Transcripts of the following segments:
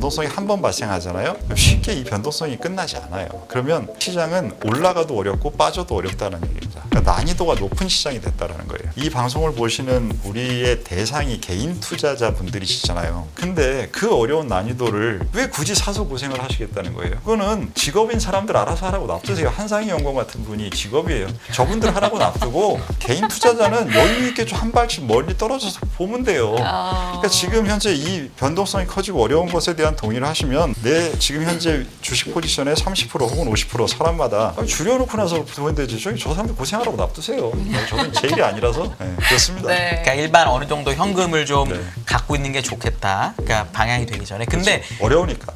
변동성이 한 번 발생하잖아요. 쉽게 이 변동성이 끝나지 않아요. 그러면 시장은 올라가도 어렵고 빠져도 어렵다는 얘기입니다. 그러니까 난이도가 높은 시장이 됐다는 거예요. 이 방송을 보시는 우리의 대상이 개인 투자자분들이시잖아요. 근데 그 어려운 난이도를 왜 굳이 사서 고생을 하시겠다는 거예요? 그거는 직업인 사람들 알아서 하라고 놔두세요. 한상희 연구원 같은 분이 직업이에요. 저분들 하라고 놔두고 개인 투자자는 여유 있게 좀 한 발씩 멀리 떨어져서 보면 돼요. 그러니까 지금 현재 이 변동성이 커지고 어려운 것에 대한 동의를 하시면 내 지금 현재 주식 포지션의 30% 혹은 50% 사람마다 줄여놓고 나서 보면 되지. 저 사람들 고생하라고 놔두세요. 저는 제 일이 아니라서 그렇습니다. 네. 그러니까 일반 어느 정도 현금을 좀 네. 갖고 있는 게 좋겠다. 그러니까 방향이 되기 전에. 근데 그렇죠. 어려우니까.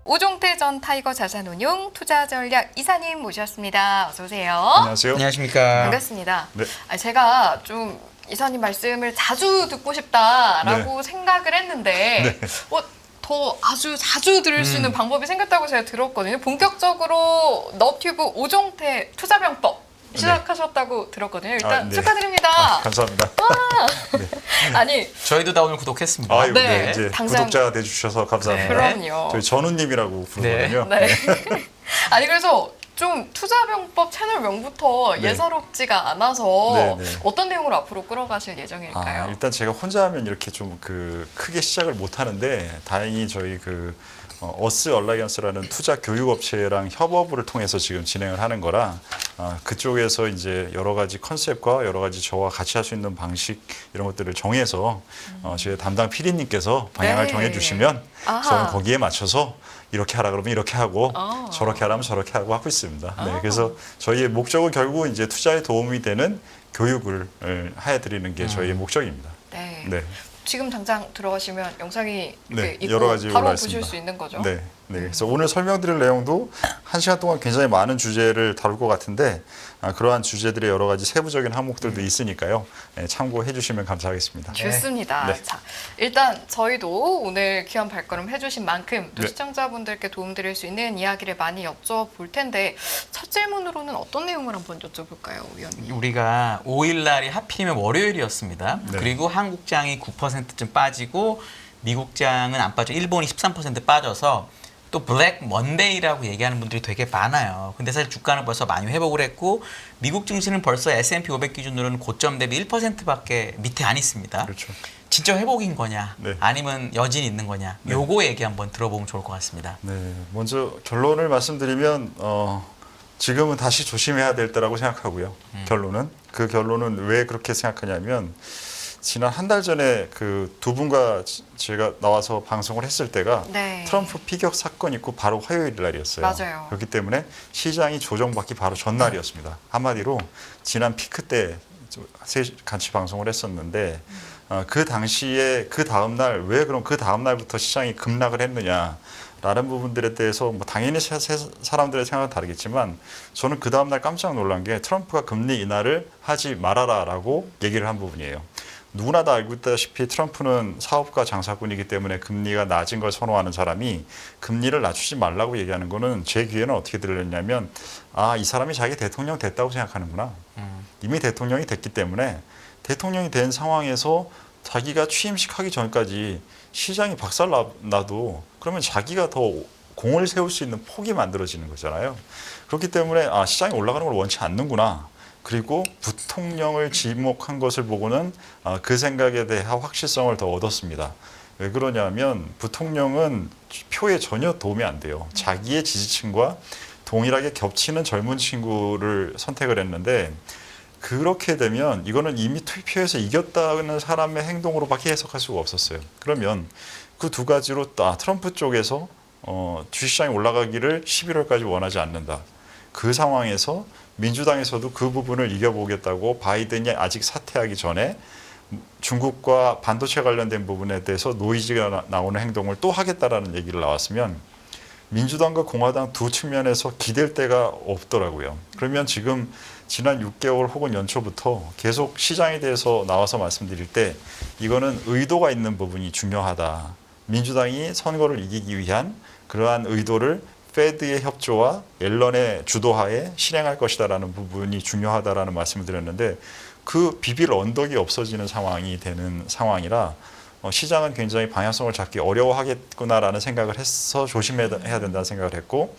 오종태 전 타이거 자산운용 투자전략 이사님 모셨습니다. 어서 오세요. 안녕하세요. 안녕하십니까. 반갑습니다. 네. 제가 좀 이사님 말씀을 자주 듣고 싶다라고 생각을 했는데 더 아주 자주 들을 수 있는 방법이 생겼다고 제가 들었거든요. 본격적으로 너튜브 오종태 투자병법 시작하셨다고 들었거든요. 일단 네. 축하드립니다. 감사합니다. 아니 저희도 다 오늘 구독했습니다. 아유, 네, 네, 이제 당장- 구독자가 돼주셔서 감사합니다. 그럼요. 저희 전우님이라고 부르거든요. 네. 아니 그래서 좀 투자병법 채널명부터 네. 예사롭지가 않아서 네, 네. 어떤 내용으로 앞으로 끌어가실 예정일까요? 일단 제가 혼자 하면 이렇게 좀 크게 시작을 못 하는데 다행히 저희 어스 얼라이언스라는 투자 교육 업체랑 협업을 통해서 지금 진행을 하는 거라 그쪽에서 이제 여러 가지 컨셉과 여러 가지 저와 같이 할 수 있는 방식 이런 것들을 정해서 제 담당 PD님께서 방향을 네. 정해주시면 아하. 저는 거기에 맞춰서 이렇게 하라 그러면 이렇게 하고 저렇게 하라면 저렇게 하고 하고 있습니다. 네, 그래서 저희의 목적은 결국 이제 투자에 도움이 되는 교육을 해드리는 게 저희의 목적입니다. 네. 네. 지금 당장 들어가시면 영상이 네, 있고 여러 가지 바로 올라와 보실 있습니다. 수 있는 거죠? 네, 네. 그래서 오늘 설명드릴 내용도 1시간 동안 굉장히 많은 주제를 다룰 것 같은데 그러한 주제들의 여러 가지 세부적인 항목들도 있으니까요. 참고해 주시면 감사하겠습니다. 좋습니다. 네. 자, 일단 저희도 오늘 귀한 발걸음 해주신 만큼 또 네. 시청자분들께 도움드릴 수 있는 이야기를 많이 여쭤볼 텐데 첫 질문으로는 어떤 내용을 한번 여쭤볼까요, 위원님? 우리가 5일 날이 하필이면 월요일이었습니다. 네. 그리고 한국장이 9%쯤 빠지고 미국장은 안 빠져. 일본이 13% 빠져서 또 블랙 먼데이라고 얘기하는 분들이 되게 많아요. 근데 사실 주가는 벌써 많이 회복을 했고 미국 증시는 벌써 S&P 500 기준으로는 고점 대비 1%밖에 밑에 안 있습니다. 그렇죠. 진짜 회복인 거냐 네. 아니면 여진이 있는 거냐 네. 요거 얘기 한번 들어보면 좋을 것 같습니다. 네, 먼저 결론을 말씀드리면 지금은 다시 조심해야 될 때라고 생각하고요. 결론은 그 결론은 왜 그렇게 생각하냐면 지난 한 달 전에 그 두 분과 제가 나와서 방송을 했을 때가 네. 트럼프 피격 사건 있고 바로 화요일 날이었어요. 맞아요. 그렇기 때문에 시장이 조정받기 바로 전날이었습니다. 한마디로 지난 피크 때 같이 방송을 했었는데 그 당시에 그 다음 날 왜 그럼 그 다음 날부터 시장이 급락을 했느냐? 라는 부분들에 대해서 뭐 당연히 사람들의 생각은 다르겠지만 저는 그 다음 날 깜짝 놀란 게 트럼프가 금리 인하를 하지 말아라라고 얘기를 한 부분이에요. 누구나 다 알고 있다시피 트럼프는 사업가 장사꾼이기 때문에 금리가 낮은 걸 선호하는 사람이 금리를 낮추지 말라고 얘기하는 거는 제 귀에는 어떻게 들렸냐면 이 사람이 자기 대통령 됐다고 생각하는구나. 이미 대통령이 됐기 때문에 대통령이 된 상황에서 자기가 취임식 하기 전까지 시장이 박살나도 그러면 자기가 더 공을 세울 수 있는 폭이 만들어지는 거잖아요. 그렇기 때문에 시장이 올라가는 걸 원치 않는구나. 그리고 부통령을 지목한 것을 보고는 그 생각에 대한 확실성을 더 얻었습니다. 왜 그러냐면 부통령은 표에 전혀 도움이 안 돼요. 자기의 지지층과 동일하게 겹치는 젊은 친구를 선택을 했는데 그렇게 되면 이거는 이미 투표에서 이겼다는 사람의 행동으로밖에 해석할 수가 없었어요. 그러면 그 두 가지로 트럼프 쪽에서 주식시장이 올라가기를 11월까지 원하지 않는다. 그 상황에서 민주당에서도 그 부분을 이겨보겠다고 바이든이 아직 사퇴하기 전에 중국과 반도체 관련된 부분에 대해서 노이즈가 나오는 행동을 또 하겠다라는 얘기를 나왔으면 민주당과 공화당 두 측면에서 기댈 데가 없더라고요. 그러면 지금 지난 6개월 혹은 연초부터 계속 시장에 대해서 나와서 말씀드릴 때 이거는 의도가 있는 부분이 중요하다. 민주당이 선거를 이기기 위한 그러한 의도를 페드의 협조와 앨런의 주도하에 실행할 것이다라는 부분이 중요하다라는 말씀을 드렸는데 그 비빌 언덕이 없어지는 상황이 되는 상황이라 시장은 굉장히 방향성을 잡기 어려워하겠구나라는 생각을 해서 조심해야 된다는 생각을 했고,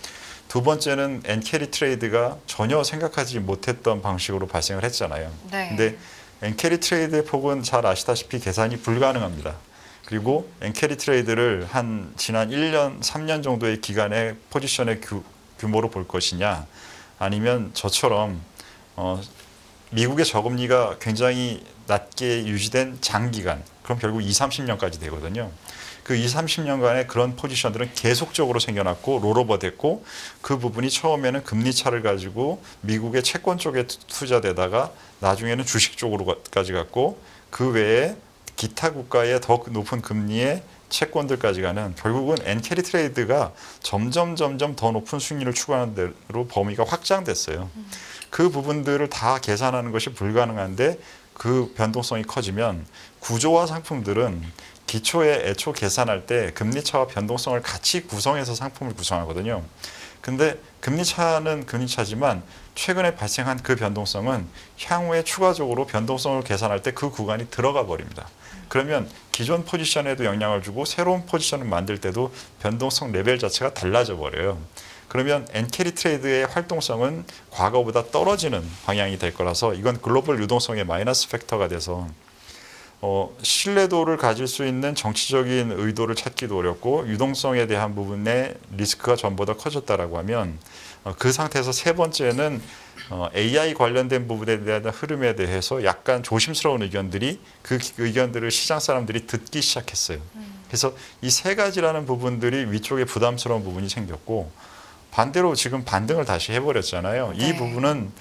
두 번째는 엔캐리 트레이드가 전혀 생각하지 못했던 방식으로 발생을 했잖아요. 네. 근데 엔캐리 트레이드의 폭은 잘 아시다시피 계산이 불가능합니다. 그리고 엔캐리 트레이드를 한 지난 1년, 3년 정도의 기간의 포지션의 규모로 볼 것이냐, 아니면 저처럼 미국의 저금리가 굉장히 낮게 유지된 장기간, 그럼 결국 20, 30년까지 되거든요. 그 20, 30년간의 그런 포지션들은 계속적으로 생겨났고 롤오버 됐고, 그 부분이 처음에는 금리 차를 가지고 미국의 채권 쪽에 투자되다가 나중에는 주식 쪽으로까지 갔고, 그 외에 기타 국가의 더 높은 금리의 채권들까지 가는, 결국은 엔캐리 트레이드가 점점 더 높은 수익률을 추구하는 대로 범위가 확장됐어요. 그 부분들을 다 계산하는 것이 불가능한데, 그 변동성이 커지면 구조화 상품들은 기초에 애초 계산할 때 금리차와 변동성을 같이 구성해서 상품을 구성하거든요. 근데 금리차는 금리차지만 최근에 발생한 그 변동성은 향후에 추가적으로 변동성을 계산할 때 그 구간이 들어가 버립니다. 그러면 기존 포지션에도 영향을 주고 새로운 포지션을 만들 때도 변동성 레벨 자체가 달라져 버려요. 그러면 엔캐리 트레이드의 활동성은 과거보다 떨어지는 방향이 될 거라서, 이건 글로벌 유동성의 마이너스 팩터가 돼서 신뢰도를 가질 수 있는 정치적인 의도를 찾기도 어렵고, 유동성에 대한 부분의 리스크가 전보다 커졌다라고 하면, 그 상태에서 세 번째는 AI 관련된 부분에 대한 흐름에 대해서 약간 조심스러운 의견들이, 그 의견들을 시장 사람들이 듣기 시작했어요. 그래서 이 세 가지라는 부분들이 위쪽에 부담스러운 부분이 생겼고, 반대로 지금 반등을 다시 해버렸잖아요. 네. 이 부분은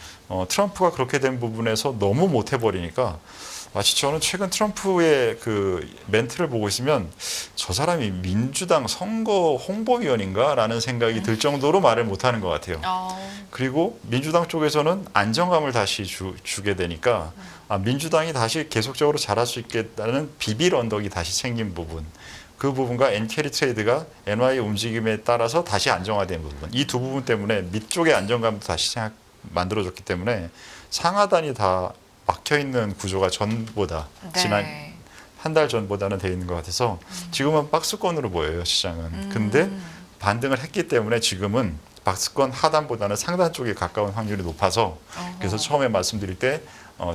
트럼프가 그렇게 된 부분에서 너무 못해버리니까, 마치 저는 최근 트럼프의 그 멘트를 보고 있으면 저 사람이 민주당 선거 홍보위원인가? 라는 생각이 들 정도로 말을 못하는 것 같아요. 그리고 민주당 쪽에서는 안정감을 다시 주게 되니까, 민주당이 다시 계속적으로 잘할 수 있겠다는 비빌 언덕이 다시 생긴 부분, 그 부분과 엔캐리 트레이드가 NY 움직임에 따라서 다시 안정화된 부분, 이 두 부분 때문에 밑쪽의 안정감도 다시 만들어졌기 때문에 상하단이 다 막혀있는 구조가 전보다, 네. 지난 한 달 전보다는 돼 있는 것 같아서 지금은 박스권으로 보여요, 시장은. 근데 반등을 했기 때문에 지금은 박스권 하단보다는 상단 쪽에 가까운 확률이 높아서, 그래서 처음에 말씀드릴 때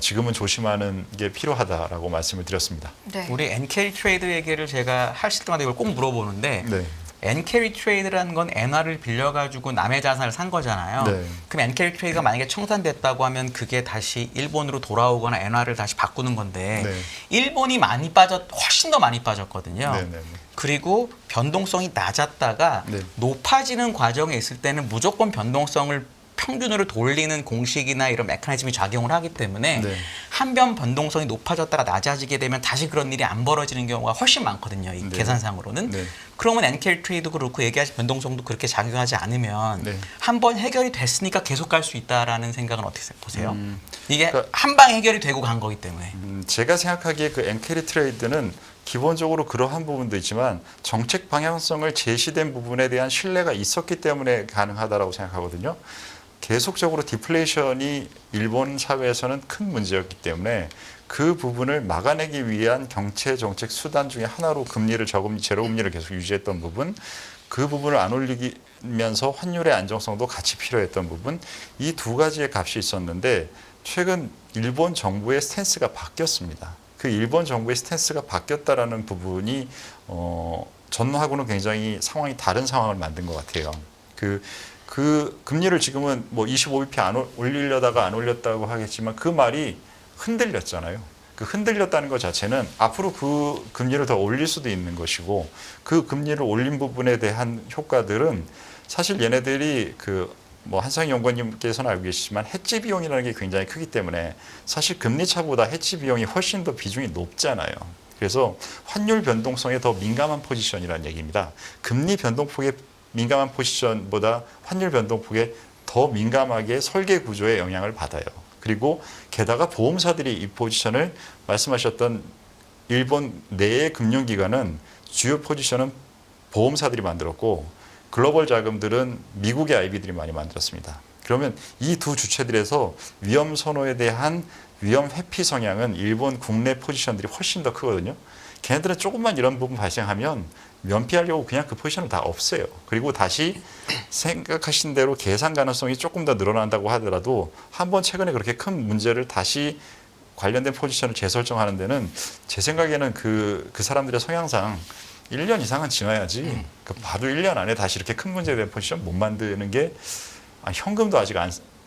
지금은 조심하는 게 필요하다라고 말씀을 드렸습니다. 네. 우리 엔캐리 트레이드 얘기를 제가 하실 때마다 이걸 꼭 물어보는데, 네. 엔캐리 트레이드라는 건 엔화를 빌려가지고 남의 자산을 산 거잖아요. 네. 그럼 엔캐리 트레이드가 만약에 청산됐다고 하면 그게 다시 일본으로 돌아오거나 엔화를 다시 바꾸는 건데, 네. 일본이 훨씬 더 많이 빠졌거든요. 네, 네, 네. 그리고 변동성이 낮았다가 네. 높아지는 과정에 있을 때는 무조건 변동성을 평균으로 돌리는 공식이나 이런 메커니즘이 작용을 하기 때문에, 네. 한 번 변동성이 높아졌다가 낮아지게 되면 다시 그런 일이 안 벌어지는 경우가 훨씬 많거든요. 이 네. 계산상으로는. 네. 그러면 엔캐리 트레이도 그렇고 얘기하신 변동성도 그렇게 작용하지 않으면 네. 한 번 해결이 됐으니까 계속 갈 수 있다라는 생각은 어떻게 보세요? 이게 그러니까 한 방에 해결이 되고 간 거기 때문에. 제가 생각하기에 그 엔캐리 트레이드는 기본적으로 그러한 부분도 있지만 정책 방향성을 제시된 부분에 대한 신뢰가 있었기 때문에 가능하다라고 생각하거든요. 계속적으로 디플레이션이 일본 사회에서는 큰 문제였기 때문에 그 부분을 막아내기 위한 경제 정책 수단 중에 하나로 금리를 제로 금리를 계속 유지했던 부분, 그 부분을 안 올리면서 환율의 안정성도 같이 필요했던 부분, 이 두 가지의 값이 있었는데 최근 일본 정부의 스탠스가 바뀌었습니다. 그 일본 정부의 스탠스가 바뀌었다라는 부분이 전하고는 굉장히 상황이 다른 상황을 만든 것 같아요. 그 금리를 지금은 뭐 25bp 안 올리려다가 안 올렸다고 하겠지만 그 말이 흔들렸잖아요. 그 흔들렸다는 것 자체는 앞으로 그 금리를 더 올릴 수도 있는 것이고, 그 금리를 올린 부분에 대한 효과들은 사실 얘네들이 뭐 한상희 연구원님께서는 알고 계시지만 해지 비용이라는 게 굉장히 크기 때문에 사실 금리 차보다 해지 비용이 훨씬 더 비중이 높잖아요. 그래서 환율 변동성에 더 민감한 포지션이라는 얘기입니다. 금리 변동폭에 민감한 포지션보다 환율 변동폭에 더 민감하게 설계 구조에 영향을 받아요. 그리고 게다가 보험사들이 이 포지션을, 말씀하셨던 일본 내의 금융기관은 주요 포지션은 보험사들이 만들었고 글로벌 자금들은 미국의 IB들이 많이 만들었습니다. 그러면 이 두 주체들에서 위험 선호에 대한 위험 회피 성향은 일본 국내 포지션들이 훨씬 더 크거든요. 걔네들은 조금만 이런 부분 발생하면 면피하려고 그냥 그 포지션을 다 없애요. 그리고 다시 생각하신 대로 계산 가능성이 조금 더 늘어난다고 하더라도 한번 최근에 그렇게 큰 문제를 다시 관련된 포지션을 재설정하는 데는 제 생각에는 그 사람들의 성향상 1년 이상은 지나야지 바로 1년 안에 다시 이렇게 큰 문제에 대한 포지션 못 만드는 게 현금도 아직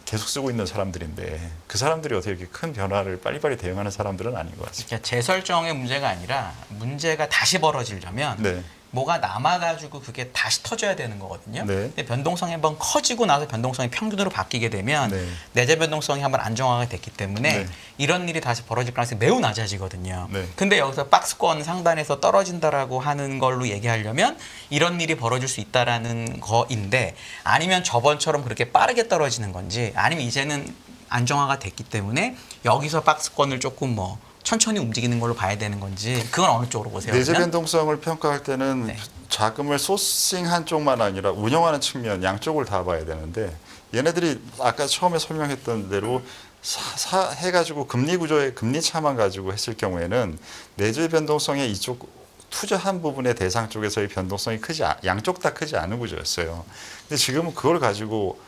계속 쓰고 있는 사람들인데 그 사람들이 어떻게 이렇게 큰 변화를 빨리빨리 대응하는 사람들은 아닌 것 같습니다. 그러니까 재설정의 문제가 아니라 문제가 다시 벌어지려면 네. 뭐가 남아가지고 그게 다시 터져야 되는 거거든요. 네. 근데 변동성이 한번 커지고 나서 변동성이 평균으로 바뀌게 되면 네. 내재 변동성이 한번 안정화가 됐기 때문에 네. 이런 일이 다시 벌어질 가능성이 매우 낮아지거든요. 네. 근데 여기서 박스권 상단에서 떨어진다라고 하는 걸로 얘기하려면 이런 일이 벌어질 수 있다라는 거인데 아니면 저번처럼 그렇게 빠르게 떨어지는 건지 아니면 이제는 안정화가 됐기 때문에 여기서 박스권을 조금 뭐 천천히 움직이는 걸로 봐야 되는 건지 그건 어느 쪽으로 보세요? 내재 그러면? 변동성을 평가할 때는 네. 자금을 소싱한 쪽만 아니라 운영하는 측면 양쪽을 다 봐야 되는데 얘네들이 아까 처음에 설명했던 대로 해가지고 금리 구조의 금리 차만 가지고 했을 경우에는 내재 변동성의 이쪽 투자한 부분의 대상 쪽에서의 변동성이 양쪽 다 크지 않은 구조였어요. 근데 지금은 그걸 가지고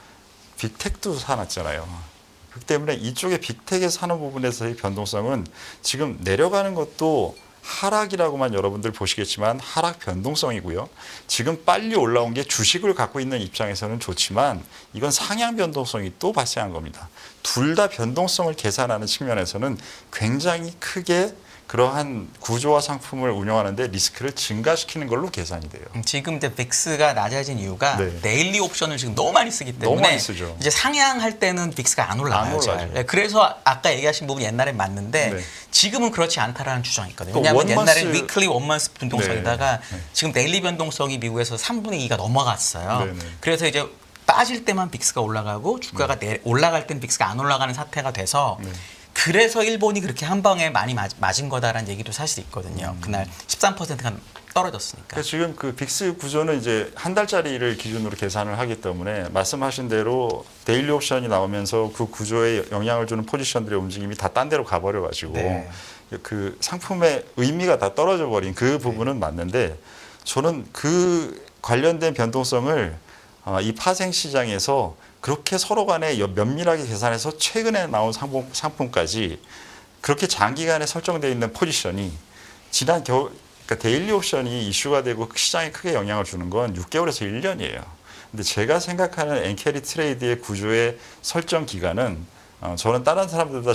빅텍도 사놨잖아요. 그렇기 때문에 이쪽에 빅텍에 사는 부분에서의 변동성은 지금 내려가는 것도 하락이라고만 여러분들 보시겠지만 하락 변동성이고요. 지금 빨리 올라온 게 주식을 갖고 있는 입장에서는 좋지만 이건 상향 변동성이 또 발생한 겁니다. 둘 다 변동성을 계산하는 측면에서는 굉장히 크게 그러한 구조화 상품을 운영하는데 리스크를 증가시키는 걸로 계산이 돼요. 지금 이제 빅스가 낮아진 이유가 네. 데일리 옵션을 지금 너무 많이 쓰기 때문에 너무 많이 쓰죠. 이제 상향할 때는 빅스가 안 올라가요. 안 잘. 올라가죠. 네, 그래서 아까 얘기하신 부분 옛날엔 맞는데 네. 지금은 그렇지 않다라는 주장이 있거든요. 또 왜냐하면 옛날에 원먼스- 위클리 원먼스 변동성이다가 네. 지금 데일리 변동성이 미국에서 3분의 2가 넘어갔어요. 네, 네. 그래서 이제 빠질 때만 빅스가 올라가고 주가가 올라갈 때는 빅스가 안 올라가는 사태가 돼서 네. 그래서 일본이 그렇게 한 방에 많이 맞은 거다라는 얘기도 사실 있거든요. 그날 13%가 떨어졌으니까. 그러니까 지금 그 빅스 구조는 이제 한 달짜리를 기준으로 계산을 하기 때문에 말씀하신 대로 데일리 옵션이 나오면서 그 구조에 영향을 주는 포지션들의 움직임이 다 딴 데로 가버려 가지고 네. 그 상품의 의미가 다 떨어져 버린 그 부분은 맞는데 저는 그 관련된 변동성을 이 파생 시장에서 그렇게 서로 간에 면밀하게 계산해서 최근에 나온 상품까지 그렇게 장기간에 설정되어 있는 포지션이 지난 겨울 그러니까 데일리 옵션이 이슈가 되고 시장에 크게 영향을 주는 건 6개월에서 1년이에요. 근데 제가 생각하는 엔캐리 트레이드의 구조의 설정 기간은 저는 다른 사람들보다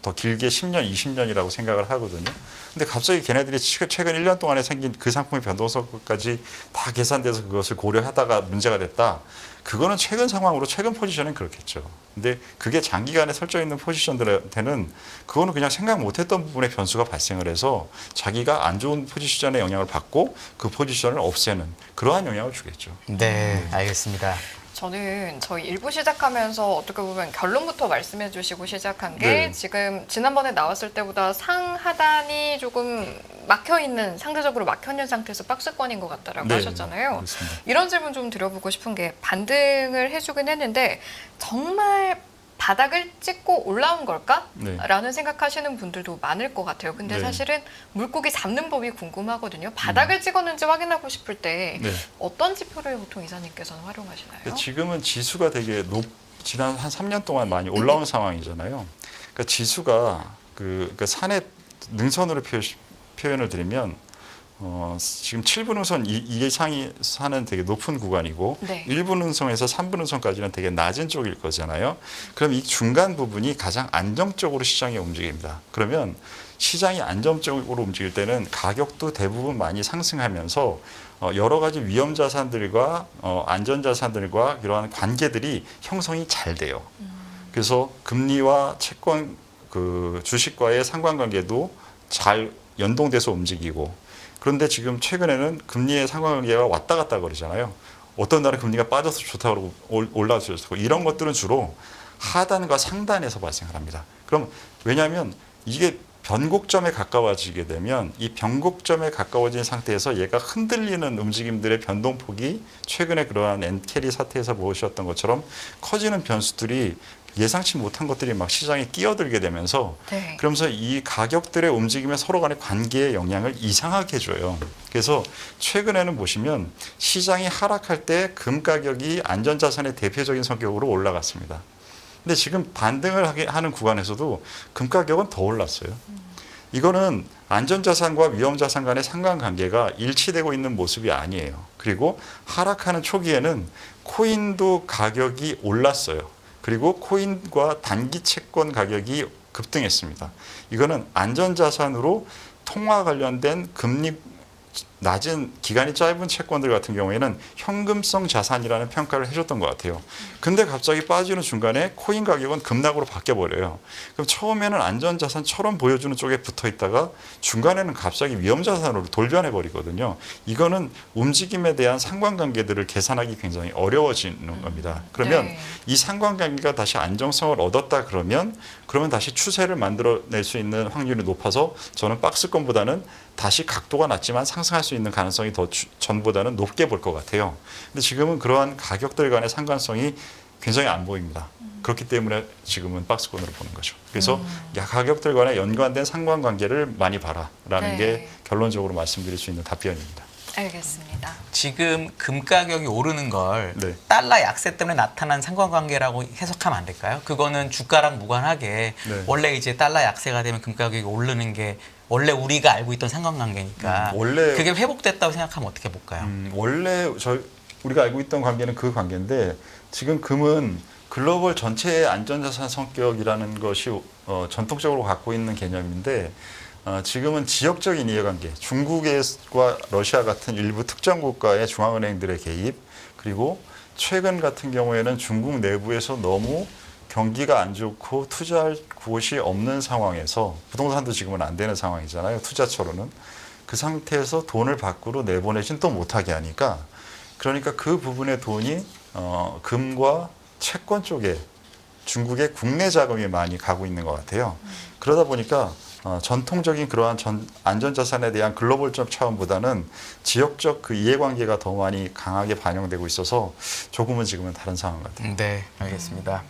더 길게 10년, 20년이라고 생각을 하거든요. 근데 갑자기 걔네들이 최근 1년 동안에 생긴 그 상품의 변동성까지 다 계산돼서 그것을 고려하다가 문제가 됐다. 그거는 최근 상황으로 최근 포지션은 그렇겠죠. 근데 그게 장기간에 설정 있는 포지션들한테는 그거는 그냥 생각 못했던 부분의 변수가 발생을 해서 자기가 안 좋은 포지션의 영향을 받고 그 포지션을 없애는 그러한 영향을 주겠죠. 네, 알겠습니다. 저는 저희 일부 시작하면서 어떻게 보면 결론부터 말씀해 주시고 시작한 게 네. 지금 지난번에 나왔을 때보다 상하단이 조금 막혀있는 상대적으로 막혀있는 상태에서 박스권인 것 같다라고 네, 하셨잖아요. 그렇습니다. 이런 질문 좀 드려보고 싶은 게 반등을 해주긴 했는데 정말 바닥을 찍고 올라온 걸까? 네. 라는 생각하시는 분들도 많을 것 같아요. 근데 네. 사실은 물고기 잡는 법이 궁금하거든요. 바닥을 찍었는지 확인하고 싶을 때 네. 어떤 지표를 보통 이사님께서는 활용하시나요? 근데 지금은 지수가 되게 지난 한 3년 동안 많이 올라온 상황이잖아요. 그러니까 지수가 그러니까 산의 능선으로 표현을 드리면 지금 7분 능선 이상이 사는 되게 높은 구간이고 네. 1분 능선에서 3분 능선까지는 되게 낮은 쪽일 거잖아요. 그럼 이 중간 부분이 가장 안정적으로 시장이 움직입니다. 그러면 시장이 안정적으로 움직일 때는 가격도 대부분 많이 상승하면서 여러 가지 위험 자산들과 안전 자산들과 이러한 관계들이 형성이 잘 돼요. 그래서 금리와 채권 그 주식과의 상관관계도 잘 연동돼서 움직이고 그런데 지금 최근에는 금리의 상관관계가 왔다 갔다 거리잖아요. 어떤 날은 금리가 빠져서 좋다고 그러고 올라서 좋고 이런 것들은 주로 하단과 상단에서 발생을 합니다. 그럼 왜냐하면 이게 변곡점에 가까워지게 되면 이 변곡점에 가까워진 상태에서 얘가 흔들리는 움직임들의 변동폭이 최근에 그러한 엔캐리 사태에서 보셨던 것처럼 커지는 변수들이 예상치 못한 것들이 막 시장에 끼어들게 되면서 네. 그러면서 이 가격들의 움직임에 서로 간의 관계의 영향을 이상하게 줘요. 그래서 최근에는 보시면 시장이 하락할 때 금 가격이 안전자산의 대표적인 성격으로 올라갔습니다. 근데 지금 반등을 하는 구간에서도 금 가격은 더 올랐어요. 이거는 안전자산과 위험자산 간의 상관관계가 일치되고 있는 모습이 아니에요. 그리고 하락하는 초기에는 코인도 가격이 올랐어요. 그리고 코인과 단기 채권 가격이 급등했습니다. 이거는 안전자산으로 통화 관련된 금리 낮은 기간이 짧은 채권들 같은 경우에는 현금성 자산이라는 평가를 해줬던 것 같아요. 근데 갑자기 빠지는 중간에 코인 가격은 급락으로 바뀌어버려요. 그럼 처음에는 안전자산처럼 보여주는 쪽에 붙어 있다가 중간에는 갑자기 위험자산으로 돌변해버리거든요. 이거는 움직임에 대한 상관관계들을 계산하기 굉장히 어려워지는 겁니다. 그러면 네. 이 상관관계가 다시 안정성을 얻었다 그러면 다시 추세를 만들어낼 수 있는 확률이 높아서 저는 박스권보다는 다시 각도가 낮지만 상승할 수 있는 가능성이 더 전보다는 높게 볼 것 같아요. 근데 지금은 그러한 가격들 간의 상관성이 굉장히 안 보입니다. 그렇기 때문에 지금은 박스권으로 보는 거죠. 그래서 가격들 간의 연관된 상관관계를 많이 봐라라는 네. 게 결론적으로 말씀드릴 수 있는 답변입니다. 알겠습니다. 지금 금 가격이 오르는 걸 네. 달러 약세 때문에 나타난 상관관계라고 해석하면 안 될까요? 그거는 주가랑 무관하게 네. 원래 이제 달러 약세가 되면 금 가격이 오르는 게 원래 우리가 알고 있던 상관관계니까 원래 그게 회복됐다고 생각하면 어떻게 볼까요? 원래 우리가 알고 있던 관계는 그 관계인데 지금 금은 글로벌 전체의 안전자산 성격이라는 것이 전통적으로 갖고 있는 개념인데 지금은 지역적인 이해관계, 중국과 러시아 같은 일부 특정 국가의 중앙은행들의 개입, 그리고 최근 같은 경우에는 중국 내부에서 너무 경기가 안 좋고 투자할 곳이 없는 상황에서 부동산도 지금은 안 되는 상황이잖아요. 투자처로는. 그 상태에서 돈을 밖으로 내보내진 또 못하게 하니까 그러니까 그 부분의 돈이 금과 채권 쪽에 중국의 국내 자금이 많이 가고 있는 것 같아요. 그러다 보니까 전통적인 그러한 안전자산에 대한 글로벌적 차원보다는 지역적 그 이해관계가 더 많이 강하게 반영되고 있어서 조금은 지금은 다른 상황 같아요. 네, 알겠습니다.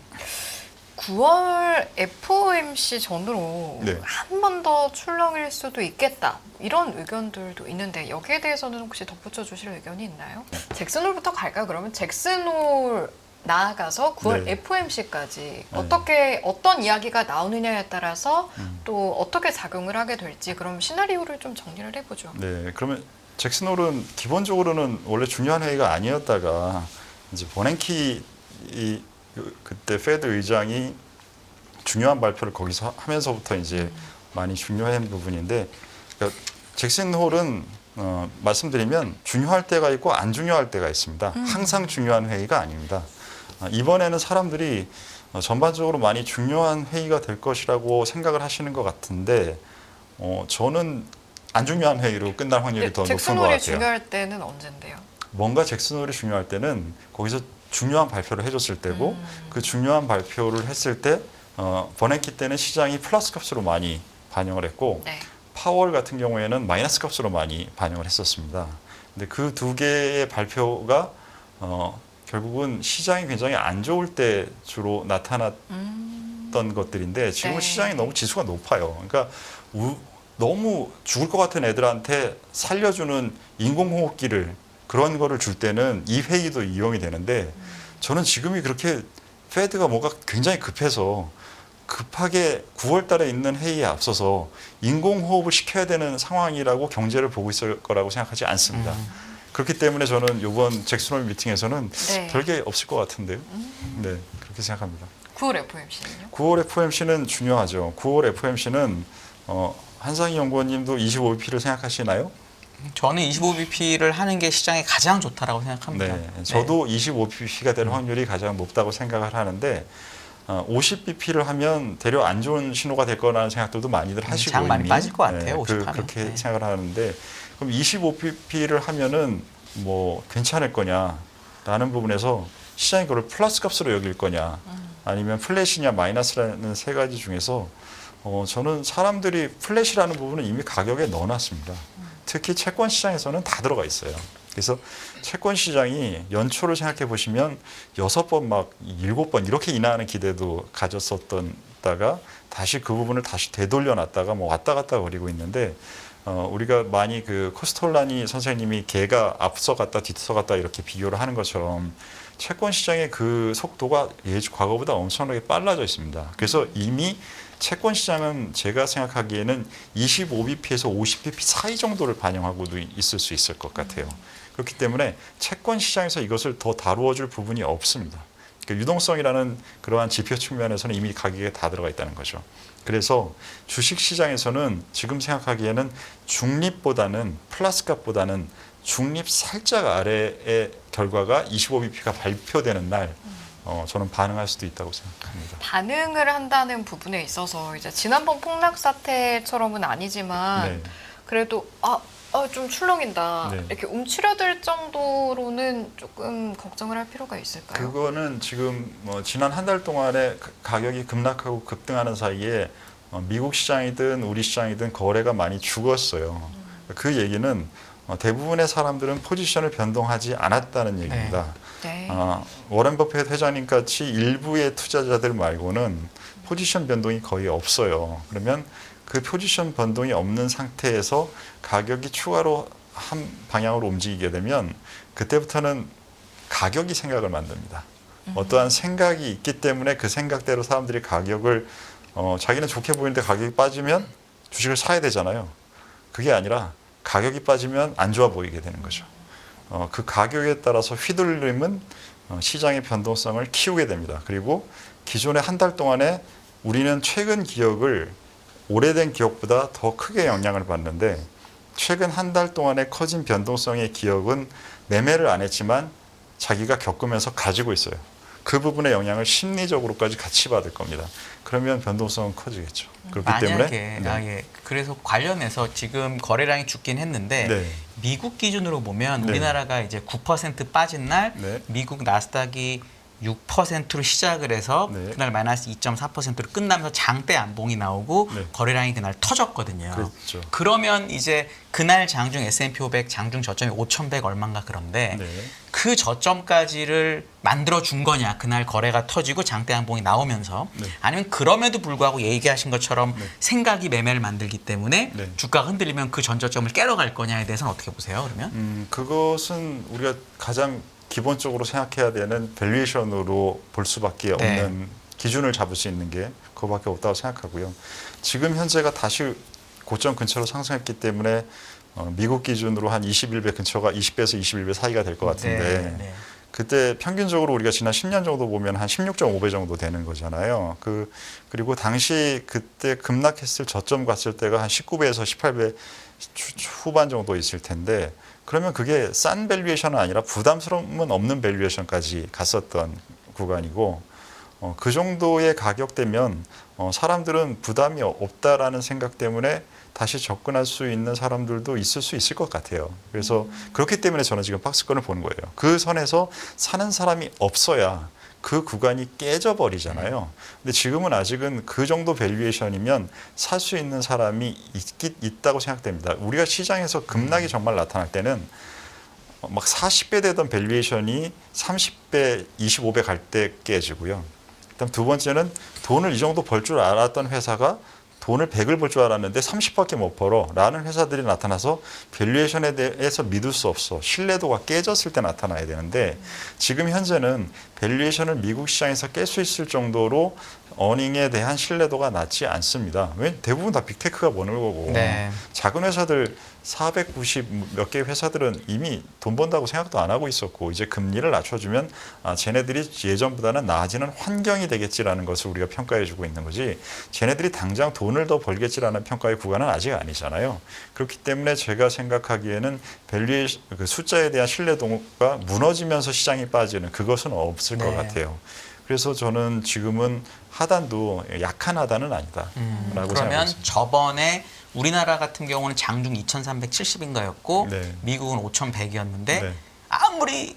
9월 FOMC 전으로 네. 한 번 더 출렁일 수도 있겠다. 이런 의견들도 있는데 여기에 대해서는 혹시 덧붙여 주실 의견이 있나요? 잭슨홀부터 갈까요? 그러면 잭슨홀 나아가서 9월 네. FOMC까지 어떤 이야기가 나오느냐에 따라서 또 어떻게 작용을 하게 될지 그럼 시나리오를 좀 정리를 해보죠. 네, 그러면 잭슨홀은 기본적으로는 원래 중요한 회의가 아니었다가 이제 버냉키 그때 페드 의장이 중요한 발표를 거기서 하면서부터 이제 많이 중요한 부분인데 그러니까 잭슨홀은 말씀드리면 중요할 때가 있고 안 중요할 때가 있습니다. 항상 중요한 회의가 아닙니다. 이번에는 사람들이 전반적으로 많이 중요한 회의가 될 것이라고 생각을 하시는 것 같은데 저는 안 중요한 회의로 끝날 확률이 더 높은 것 잭슨홀이 같아요. 중요할 때는 언젠데요? 뭔가 잭슨홀이 중요할 때는 거기서 중요한 발표를 해줬을 때고 그 중요한 발표를 했을 때 버냉키 때는 시장이 플러스 값으로 많이 반영을 했고 네. 파월 같은 경우에는 마이너스 값으로 많이 반영을 했었습니다. 근데 그 두 개의 발표가 결국은 시장이 굉장히 안 좋을 때 주로 나타났던 것들인데 지금은 네. 시장이 너무 지수가 높아요. 그러니까 너무 죽을 것 같은 애들한테 살려주는 인공호흡기를 그런 거를 줄 때는 이 회의도 이용이 되는데 저는 지금이 그렇게 페드가 뭔가 굉장히 급해서 급하게 9월 달에 있는 회의에 앞서서 인공호흡을 시켜야 되는 상황이라고 경제를 보고 있을 거라고 생각하지 않습니다. 그렇기 때문에 저는 이번 잭슨홀 미팅에서는 네. 별게 없을 것 같은데요. 네, 그렇게 생각합니다. 9월 FOMC는요? 9월 FOMC는 중요하죠. 9월 FOMC는 한상희 연구원님도 25bp를 생각하시나요? 저는 25bp를 하는 게 시장에 가장 좋다라고 생각합니다. 네, 저도 25bp가 될 확률이 가장 높다고 생각을 하는데 50bp를 하면 대략 안 좋은 신호가 될 거라는 생각들도 많이들 하시고 장 많이 이미. 빠질 것 같아요. 50 하면. 그렇게 네. 생각을 하는데 그럼 25bp를 하면은 뭐 괜찮을 거냐라는 부분에서 시장이 그걸 플러스 값으로 여길 거냐 아니면 플랫이냐 마이너스라는 세 가지 중에서 저는 사람들이 플랫이라는 부분은 이미 가격에 넣어놨습니다. 특히 채권 시장에서는 다 들어가 있어요. 그래서 채권 시장이 연초를 생각해 보시면 6번 막 7번 이렇게 인하하는 기대도 가졌었다가 다시 그 부분을 다시 되돌려 놨다가 뭐 왔다 갔다 거리고 있는데 우리가 많이 그 코스톨라니 선생님이 개가 앞서갔다 뒤서갔다 이렇게 비교를 하는 것처럼 채권 시장의 그 속도가 과거보다 엄청나게 빨라져 있습니다. 그래서 이미 채권 시장은 제가 생각하기에는 25bp에서 50bp 사이 정도를 반영하고도 있을 수 있을 것 같아요. 그렇기 때문에 채권 시장에서 이것을 더 다루어 줄 부분이 없습니다. 그러니까 유동성이라는 그러한 지표 측면에서는 이미 가격에 다 들어가 있다는 거죠. 그래서 주식 시장에서는 지금 생각하기에는 중립보다는 플러스 값보다는 중립 살짝 아래의 결과가 25bp가 발표되는 날 저는 반응할 수도 있다고 생각합니다. 반응을 한다는 부분에 있어서 이제 지난번 폭락 사태처럼은 아니지만 네. 그래도 좀 출렁인다 네. 이렇게 움츠려들 정도로는 조금 걱정을 할 필요가 있을까요? 그거는 지금 지난 한 달 동안에 가격이 급락하고 급등하는 사이에 미국 시장이든 우리 시장이든 거래가 많이 죽었어요. 그 얘기는 대부분의 사람들은 포지션을 변동하지 않았다는 얘기입니다. 네. 워렌 버핏 회장님 같이 일부의 투자자들 말고는 포지션 변동이 거의 없어요. 그러면 그 포지션 변동이 없는 상태에서 가격이 추가로 한 방향으로 움직이게 되면 그때부터는 가격이 생각을 만듭니다. 어떠한 생각이 있기 때문에 그 생각대로 사람들이 가격을 자기는 좋게 보이는데 가격이 빠지면 주식을 사야 되잖아요. 그게 아니라 가격이 빠지면 안 좋아 보이게 되는 거죠. 그 가격에 따라서 휘둘림은 시장의 변동성을 키우게 됩니다. 그리고 기존의 한 달 동안에 우리는 최근 기억을 오래된 기억보다 더 크게 영향을 받는데 최근 한 달 동안에 커진 변동성의 기억은 매매를 안 했지만 자기가 겪으면서 가지고 있어요. 그 부분의 영향을 심리적으로까지 같이 받을 겁니다. 그러면 변동성은 커지겠죠. 그렇기 만약에 때문에 그래서 관련해서 지금 거래량이 죽긴 했는데 네. 미국 기준으로 보면 네. 우리나라가 이제 9% 빠진 날 네. 미국 나스닥이 6%로 시작을 해서 네. 그날 마이너스 2.4%로 끝나면서 장대 안봉이 나오고 네. 거래량이 그날 터졌거든요. 그렇죠. 그러면 이제 그날 장중 S&P 500 장중 저점이 5,100 얼마인가 그런데 네. 그 저점까지를 만들어 준 거냐 그날 거래가 터지고 장대 안봉이 나오면서 네. 아니면 그럼에도 불구하고 얘기하신 것처럼 네. 생각이 매매를 만들기 때문에 네. 주가가 흔들리면 그 전저점을 깨러 갈 거냐에 대해서는 어떻게 보세요 그러면? 그것은 우리가 가장 기본적으로 생각해야 되는 밸류에이션으로 볼 수밖에 없는 기준을 잡을 수 있는 게 그거밖에 없다고 생각하고요. 지금 현재가 다시 고점 근처로 상승했기 때문에 미국 기준으로 한 21배 근처가 20배에서 21배 사이가 될 것 같은데 네. 그때 평균적으로 우리가 지난 10년 정도 보면 한 16.5배 정도 되는 거잖아요. 그리고 당시 그때 급락했을 저점 갔을 때가 한 19배에서 18배 후반 정도 있을 텐데 그러면 그게 싼 밸류에이션은 아니라 부담스러움은 없는 밸류에이션까지 갔었던 구간이고 그 정도의 가격대면 사람들은 부담이 없다라는 생각 때문에 다시 접근할 수 있는 사람들도 있을 수 있을 것 같아요. 그래서 그렇기 때문에 저는 지금 박스권을 보는 거예요. 그 선에서 사는 사람이 없어야 그 구간이 깨져버리잖아요. 근데 지금은 아직은 그 정도 밸류에이션이면 살 수 있는 사람이 있다고 생각됩니다. 우리가 시장에서 급락이 정말 나타날 때는 막 40배 되던 밸류에이션이 30배, 25배 갈 때 깨지고요. 그다음 두 번째는 돈을 이 정도 벌 줄 알았던 회사가 돈을 100을 벌 줄 알았는데 30밖에 못 벌어 라는 회사들이 나타나서 밸류에이션에 대해서 믿을 수 없어. 신뢰도가 깨졌을 때 나타나야 되는데 지금 현재는 밸류에이션을 미국 시장에서 깰 수 있을 정도로 어닝에 대한 신뢰도가 낮지 않습니다. 왜 대부분 다 빅테크가 버는 거고 네. 작은 회사들 490 몇 개의 회사들은 이미 돈 번다고 생각도 안 하고 있었고 이제 금리를 낮춰주면 쟤네들이 예전보다는 나아지는 환경이 되겠지라는 것을 우리가 평가해주고 있는 거지 쟤네들이 당장 돈을 더 벌겠지라는 평가의 구간은 아직 아니잖아요. 그렇기 때문에 제가 생각하기에는 밸류의 그 숫자에 대한 신뢰도가 무너지면서 시장이 빠지는 그것은 없을 것 같아요. 그래서 저는 지금은 하단도 약한 하단은 아니다라고 그러면 생각합니다. 저번에 우리나라 같은 경우는 장중 2,370인가였고 네. 미국은 5,100이었는데 네. 아무리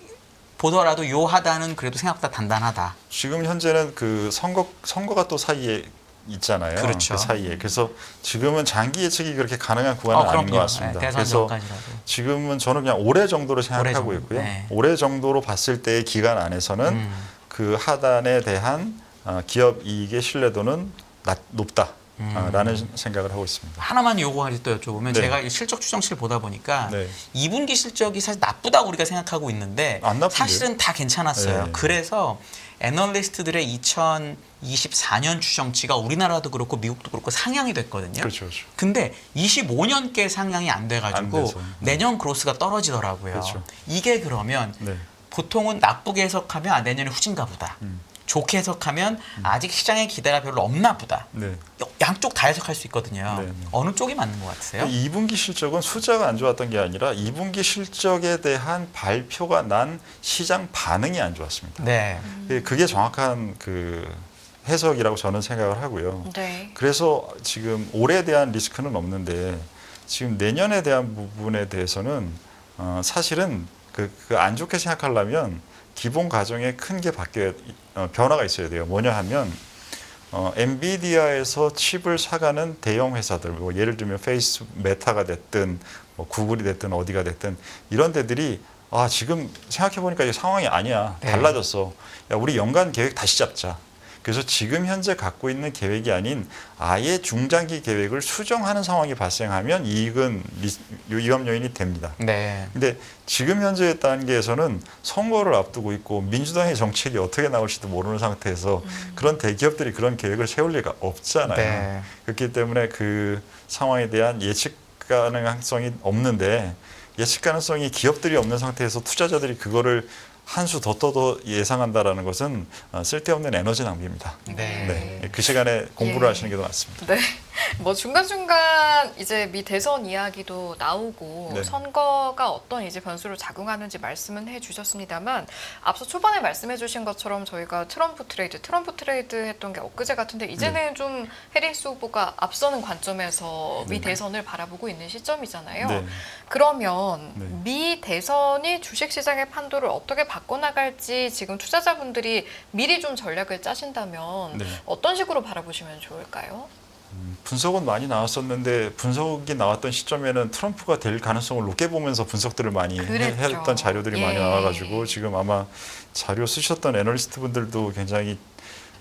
보더라도 요 하단은 그래도 생각보다 단단하다. 지금 현재는 그 선거가 또 사이에 있잖아요. 그렇죠. 그 사이에. 그래서 지금은 장기 예측이 그렇게 가능한 구간은 아닌 그럼요. 것 같습니다. 네, 대선 그래서 전까지라도. 지금은 저는 그냥 올해 정도로 생각하고 올해 정도. 있고요. 네. 올해 정도로 봤을 때의 기간 안에서는 그 하단에 대한 기업 이익의 신뢰도는 높다라는 생각을 하고 있습니다. 하나만 요구하지 또 여쭤보면 네. 제가 이 실적 추정치를 보다 보니까 네. 2분기 실적이 사실 나쁘다고 우리가 생각하고 있는데 안 나쁜데요? 사실은 다 괜찮았어요. 네. 그래서 애널리스트들의 2024년 추정치가 우리나라도 그렇고 미국도 그렇고 상향이 됐거든요. 그렇죠, 그렇죠. 근데 25년께 상향이 안 돼가지고 안 돼서. 내년 그로스가 떨어지더라고요. 그렇죠. 이게 그러면 네. 보통은 나쁘게 해석하면 내년에 후진가 보다. 좋게 해석하면 아직 시장의 기대가 별로 없나 보다. 네. 양쪽 다 해석할 수 있거든요. 네. 어느 쪽이 맞는 것 같으세요? 2분기 실적은 숫자가 안 좋았던 게 아니라 2분기 실적에 대한 발표가 난 시장 반응이 안 좋았습니다. 네. 그게 정확한 그 해석이라고 저는 생각을 하고요. 네. 그래서 지금 올해에 대한 리스크는 없는데 지금 내년에 대한 부분에 대해서는 사실은 그 안 좋게 생각하려면 기본 가정에 큰 게 변화가 있어야 돼요. 뭐냐 하면 엔비디아에서 칩을 사가는 대형 회사들, 뭐 예를 들면 페이스북, 메타가 됐든 뭐 구글이 됐든 어디가 됐든 이런 데들이 지금 생각해 보니까 이 상황이 아니야. 네. 달라졌어. 야, 우리 연간 계획 다시 잡자. 그래서 지금 현재 갖고 있는 계획이 아닌 아예 중장기 계획을 수정하는 상황이 발생하면 이익은 위험 요인이 됩니다. 네. 근데 지금 현재 단계에서는 선거를 앞두고 있고 민주당의 정책이 어떻게 나올지도 모르는 상태에서 그런 대기업들이 그런 계획을 세울 리가 없잖아요. 네. 그렇기 때문에 그 상황에 대한 예측 가능성이 없는데 예측 가능성이 기업들이 없는 상태에서 투자자들이 그거를 한 수 더 떠도 예상한다라는 것은 쓸데없는 에너지 낭비입니다. 네. 네, 그 시간에 공부를 예. 하시는 게 더 맞습니다. 네. 뭐 중간중간 이제 미 대선 이야기도 나오고 네. 선거가 어떤 이제 변수로 작용하는지 말씀은 해주셨습니다만 앞서 초반에 말씀해주신 것처럼 저희가 트럼프 트레이드 했던 게 엊그제 같은데 이제는 좀 해리스 후보가 앞서는 관점에서 미 대선을 바라보고 있는 시점이잖아요. 네. 그러면 네. 미 대선이 주식시장의 판도를 어떻게 바꿔나갈지 지금 투자자분들이 미리 좀 전략을 짜신다면 네. 어떤 식으로 바라보시면 좋을까요? 분석은 많이 나왔었는데 분석이 나왔던 시점에는 트럼프가 될 가능성을 높게 보면서 분석들을 많이 그랬죠. 했던 자료들이 많이 예. 나와가지고 지금 아마 자료 쓰셨던 애널리스트 분들도 굉장히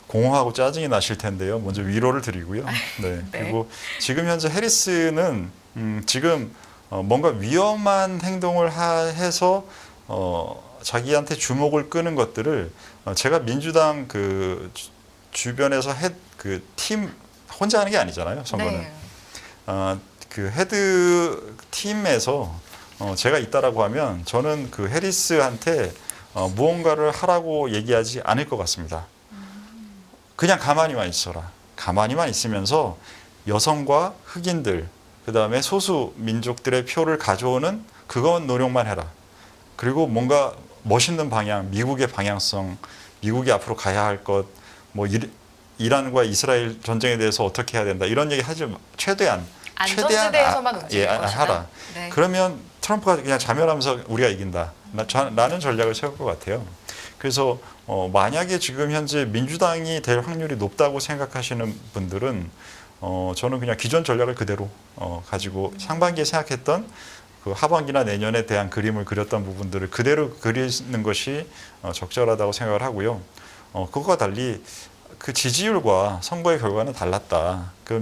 공허하고 짜증이 나실 텐데요. 먼저 위로를 드리고요. 네. 네. 그리고 지금 현재 해리스는 지금 뭔가 위험한 행동을 해서 자기한테 주목을 끄는 것들을 제가 민주당 그 주변에서 그 팀 혼자 하는 게 아니잖아요. 선거는. 네. 그 헤드 팀에서 제가 있다라고 하면 저는 그 해리스한테 무언가를 하라고 얘기하지 않을 것 같습니다. 그냥 가만히만 있어라. 가만히만 있으면서 여성과 흑인들, 그다음에 소수 민족들의 표를 가져오는 그건 노력만 해라. 그리고 뭔가 멋있는 방향, 미국의 방향성, 미국이 앞으로 가야 할 것, 뭐 이란과 이스라엘 전쟁에 대해서 어떻게 해야 된다. 이런 얘기 하지 최대한 안전지대에서만 움직일 것이다. 하라. 네. 그러면 트럼프가 그냥 자멸하면서 우리가 이긴다. 라는 전략을 세울 것 같아요. 그래서 만약에 지금 현재 민주당이 될 확률이 높다고 생각하시는 분들은 저는 그냥 기존 전략을 그대로 가지고 상반기에 생각했던 그 하반기나 내년에 대한 그림을 그렸던 부분들을 그대로 그리는 것이 적절하다고 생각을 하고요. 그것과 달리 그 지지율과 선거의 결과는 달랐다. 그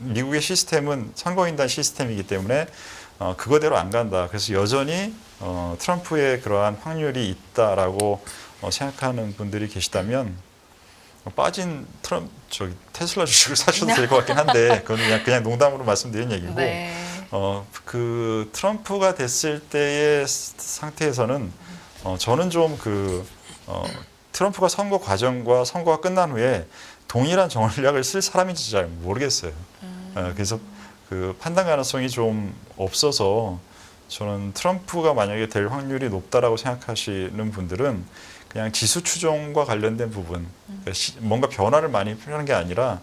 미국의 시스템은 선거인단 시스템이기 때문에 그거대로 안 간다. 그래서 여전히 트럼프의 그러한 확률이 있다라고 생각하는 분들이 계시다면 빠진 테슬라 주식을 사셔도 될 것 같긴 한데 그건 그냥 농담으로 말씀드린 얘기고 네. 그 트럼프가 됐을 때의 상태에서는 저는 좀 트럼프가 선거 과정과 선거가 끝난 후에 동일한 전략을 쓸 사람인지 잘 모르겠어요. 그래서 그 판단 가능성이 좀 없어서 저는 트럼프가 만약에 될 확률이 높다라고 생각하시는 분들은 그냥 지수 추종과 관련된 부분, 그러니까 뭔가 변화를 많이 하는 게 아니라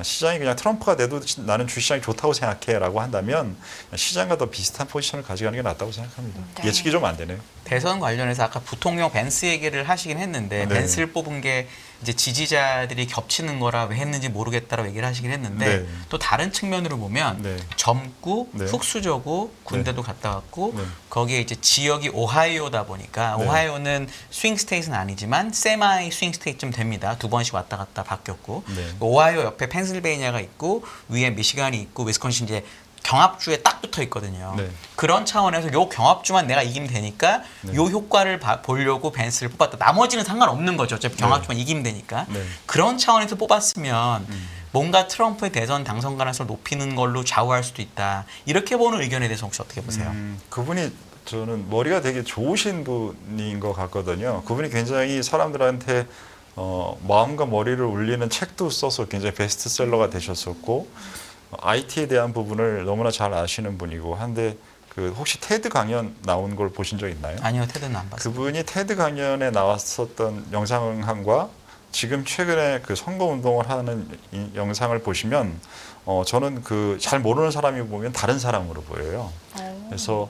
시장이 그냥 트럼프가 돼도 나는 주시장이 좋다고 생각해라고 한다면 시장과 더 비슷한 포지션을 가져가는 게 낫다고 생각합니다. 네. 예측이 좀 안 되네요. 대선 관련해서 아까 부통령 벤스 얘기를 하시긴 했는데 네. 벤스를 뽑은 게 이제 지지자들이 겹치는 거라 왜 했는지 모르겠다라고 얘기를 하시긴 했는데 네. 또 다른 측면으로 보면 네. 젊고 네. 흙수저고 군대도 갔다 왔고 네. 거기에 이제 지역이 오하이오다 보니까 네. 오하이오는 스윙 스테이트는 아니지만 세마이 스윙 스테이트쯤 됩니다. 2번씩 왔다 갔다 바뀌었고 네. 오하이오 옆에 펜실베이니아가 있고 위에 미시간이 있고 위스콘신 이제 경합주에 딱 붙어 있거든요. 네. 그런 차원에서 요 경합주만 내가 이기면 되니까 네. 요 효과를 보려고 벤스를 뽑았다. 나머지는 상관없는 거죠. 어차피 경합주만 이기면 되니까. 네. 그런 차원에서 뽑았으면 뭔가 트럼프의 대선 당선 가능성을 높이는 걸로 좌우할 수도 있다. 이렇게 보는 의견에 대해서 혹시 어떻게 보세요? 그분이 저는 머리가 되게 좋으신 분인 것 같거든요. 그분이 굉장히 사람들한테 마음과 머리를 울리는 책도 써서 굉장히 베스트셀러가 되셨었고 IT에 대한 부분을 너무나 잘 아시는 분이고 한데 그 혹시 테드 강연 나온 걸 보신 적 있나요? 아니요, 테드는 안 봤어요. 그분이 테드 강연에 나왔었던 영상과 지금 최근에 그 선거 운동을 하는 이 영상을 보시면 저는 그 잘 모르는 사람이 보면 다른 사람으로 보여요. 그래서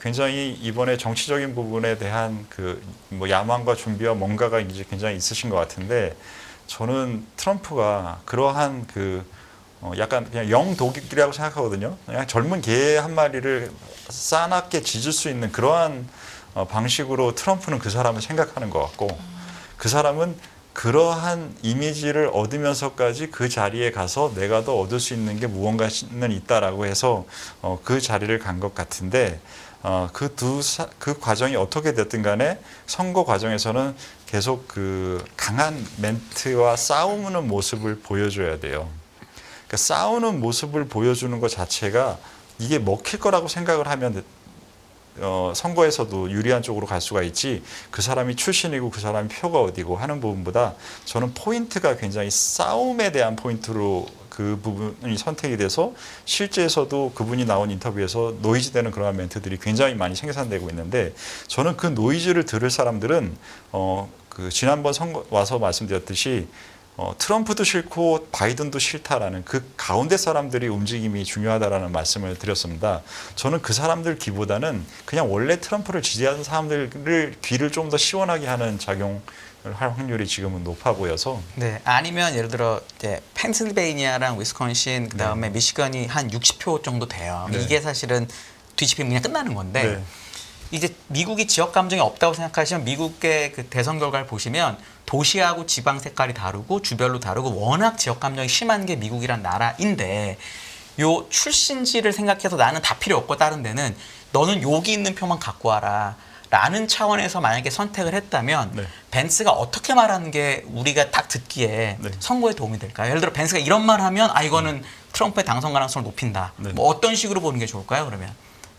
굉장히 이번에 정치적인 부분에 대한 그 뭐 야망과 준비와 뭔가가 이제 굉장히 있으신 것 같은데 저는 트럼프가 그러한 그 약간 그냥 영독일이라고 생각하거든요. 그냥 젊은 개 한 마리를 싸납게 짖을 수 있는 그러한 방식으로 트럼프는 그 사람을 생각하는 것 같고 그 사람은 그러한 이미지를 얻으면서까지 그 자리에 가서 내가 더 얻을 수 있는 게 무언가는 있다라고 해서 그 자리를 간 것 같은데 그 과정이 어떻게 됐든 간에 선거 과정에서는 계속 그 강한 멘트와 싸우는 모습을 보여줘야 돼요. 그러니까 싸우는 모습을 보여주는 것 자체가 이게 먹힐 거라고 생각을 하면 선거에서도 유리한 쪽으로 갈 수가 있지 그 사람이 출신이고 그 사람이 표가 어디고 하는 부분보다 저는 포인트가 굉장히 싸움에 대한 포인트로 그 부분이 선택이 돼서 실제에서도 그분이 나온 인터뷰에서 노이즈되는 그러한 멘트들이 굉장히 많이 생산되고 있는데 저는 그 노이즈를 들을 사람들은 그 지난번 선거 와서 말씀드렸듯이 트럼프도 싫고 바이든도 싫다라는 그 가운데 사람들이 움직임이 중요하다라는 말씀을 드렸습니다. 저는 그 사람들 기보다는 그냥 원래 트럼프를 지지하는 사람들을 귀를 좀 더 시원하게 하는 작용을 할 확률이 지금은 높아 보여서 네, 아니면 예를 들어 이제 펜실베이니아랑 위스콘신 그다음에 네. 미시간이 한 60표 정도 돼요. 네. 이게 사실은 뒤집히면 그냥 끝나는 건데 네. 이제 미국이 지역 감정이 없다고 생각하시면 미국의 그 대선 결과를 보시면 도시하고 지방 색깔이 다르고 주별로 다르고 워낙 지역 감정이 심한 게 미국이란 나라인데 요 출신지를 생각해서 나는 다 필요 없고 다른 데는 너는 여기 있는 표만 갖고 와라 라는 차원에서 만약에 선택을 했다면 네. 벤스가 어떻게 말하는 게 우리가 딱 듣기에 네. 선거에 도움이 될까요? 예를 들어 벤스가 이런 말 하면 이거는 트럼프의 당선 가능성을 높인다. 네. 뭐 어떤 식으로 보는 게 좋을까요? 그러면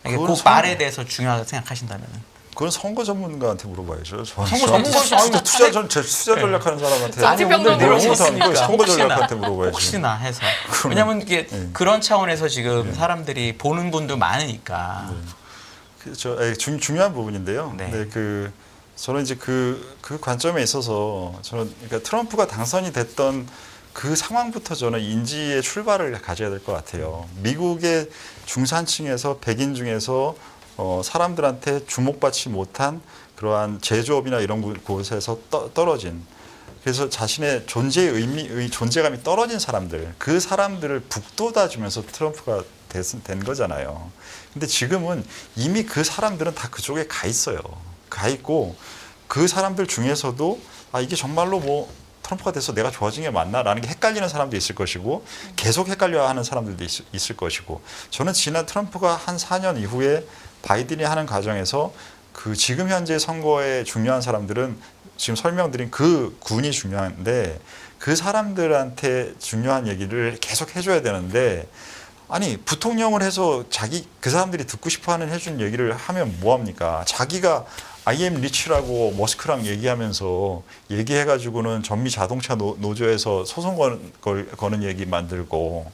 이게 그건 그 말에 대해서 중요하다고 생각하신다면은. 그건 선거 전문가한테 물어봐야죠. 선거 전문가 투자 전략하는 사람한테 아니, 오늘 뭘 내려오셨으니까. 못하는 거예요. 선거 전략한테 물어봐야죠. 혹시나 해서. 그러면- 왜냐면 이게 네. 그런 차원에서 지금 사람들이 보는 분도 많으니까. 중요한 부분인데요. 네. 네, 저는 이제 그 관점에 있어서 저는 그러니까 트럼프가 당선이 됐던 그 상황부터 저는 인지의 출발을 가져야 될 것 같아요. 미국의 중산층에서 백인 중에서 사람들한테 주목받지 못한 그러한 제조업이나 이런 곳에서 떨어진 그래서 자신의 존재의 존재감이 떨어진 사람들 그 사람들을 북돋아주면서 트럼프가 된 거잖아요. 근데 지금은 이미 그 사람들은 다 그쪽에 가 있어요. 가 있고 그 사람들 중에서도 이게 정말로 뭐 트럼프가 돼서 내가 좋아진 게 맞나라는 게 헷갈리는 사람도 있을 것이고 계속 헷갈려하는 사람들도 있을 것이고 저는 지난 트럼프가 한 4년 이후에 바이든이 하는 과정에서 그 지금 현재 선거에 중요한 사람들은 지금 설명드린 그 군이 중요한데 그 사람들한테 중요한 얘기를 계속 해줘야 되는데 아니 부통령을 해서 그 사람들이 듣고 싶어하는 해준 얘기를 하면 뭐합니까? 자기가 IM 리치라고 머스크랑 얘기하면서 얘기해가지고는 전미 자동차 노조에서 소송 거는 얘기 만들고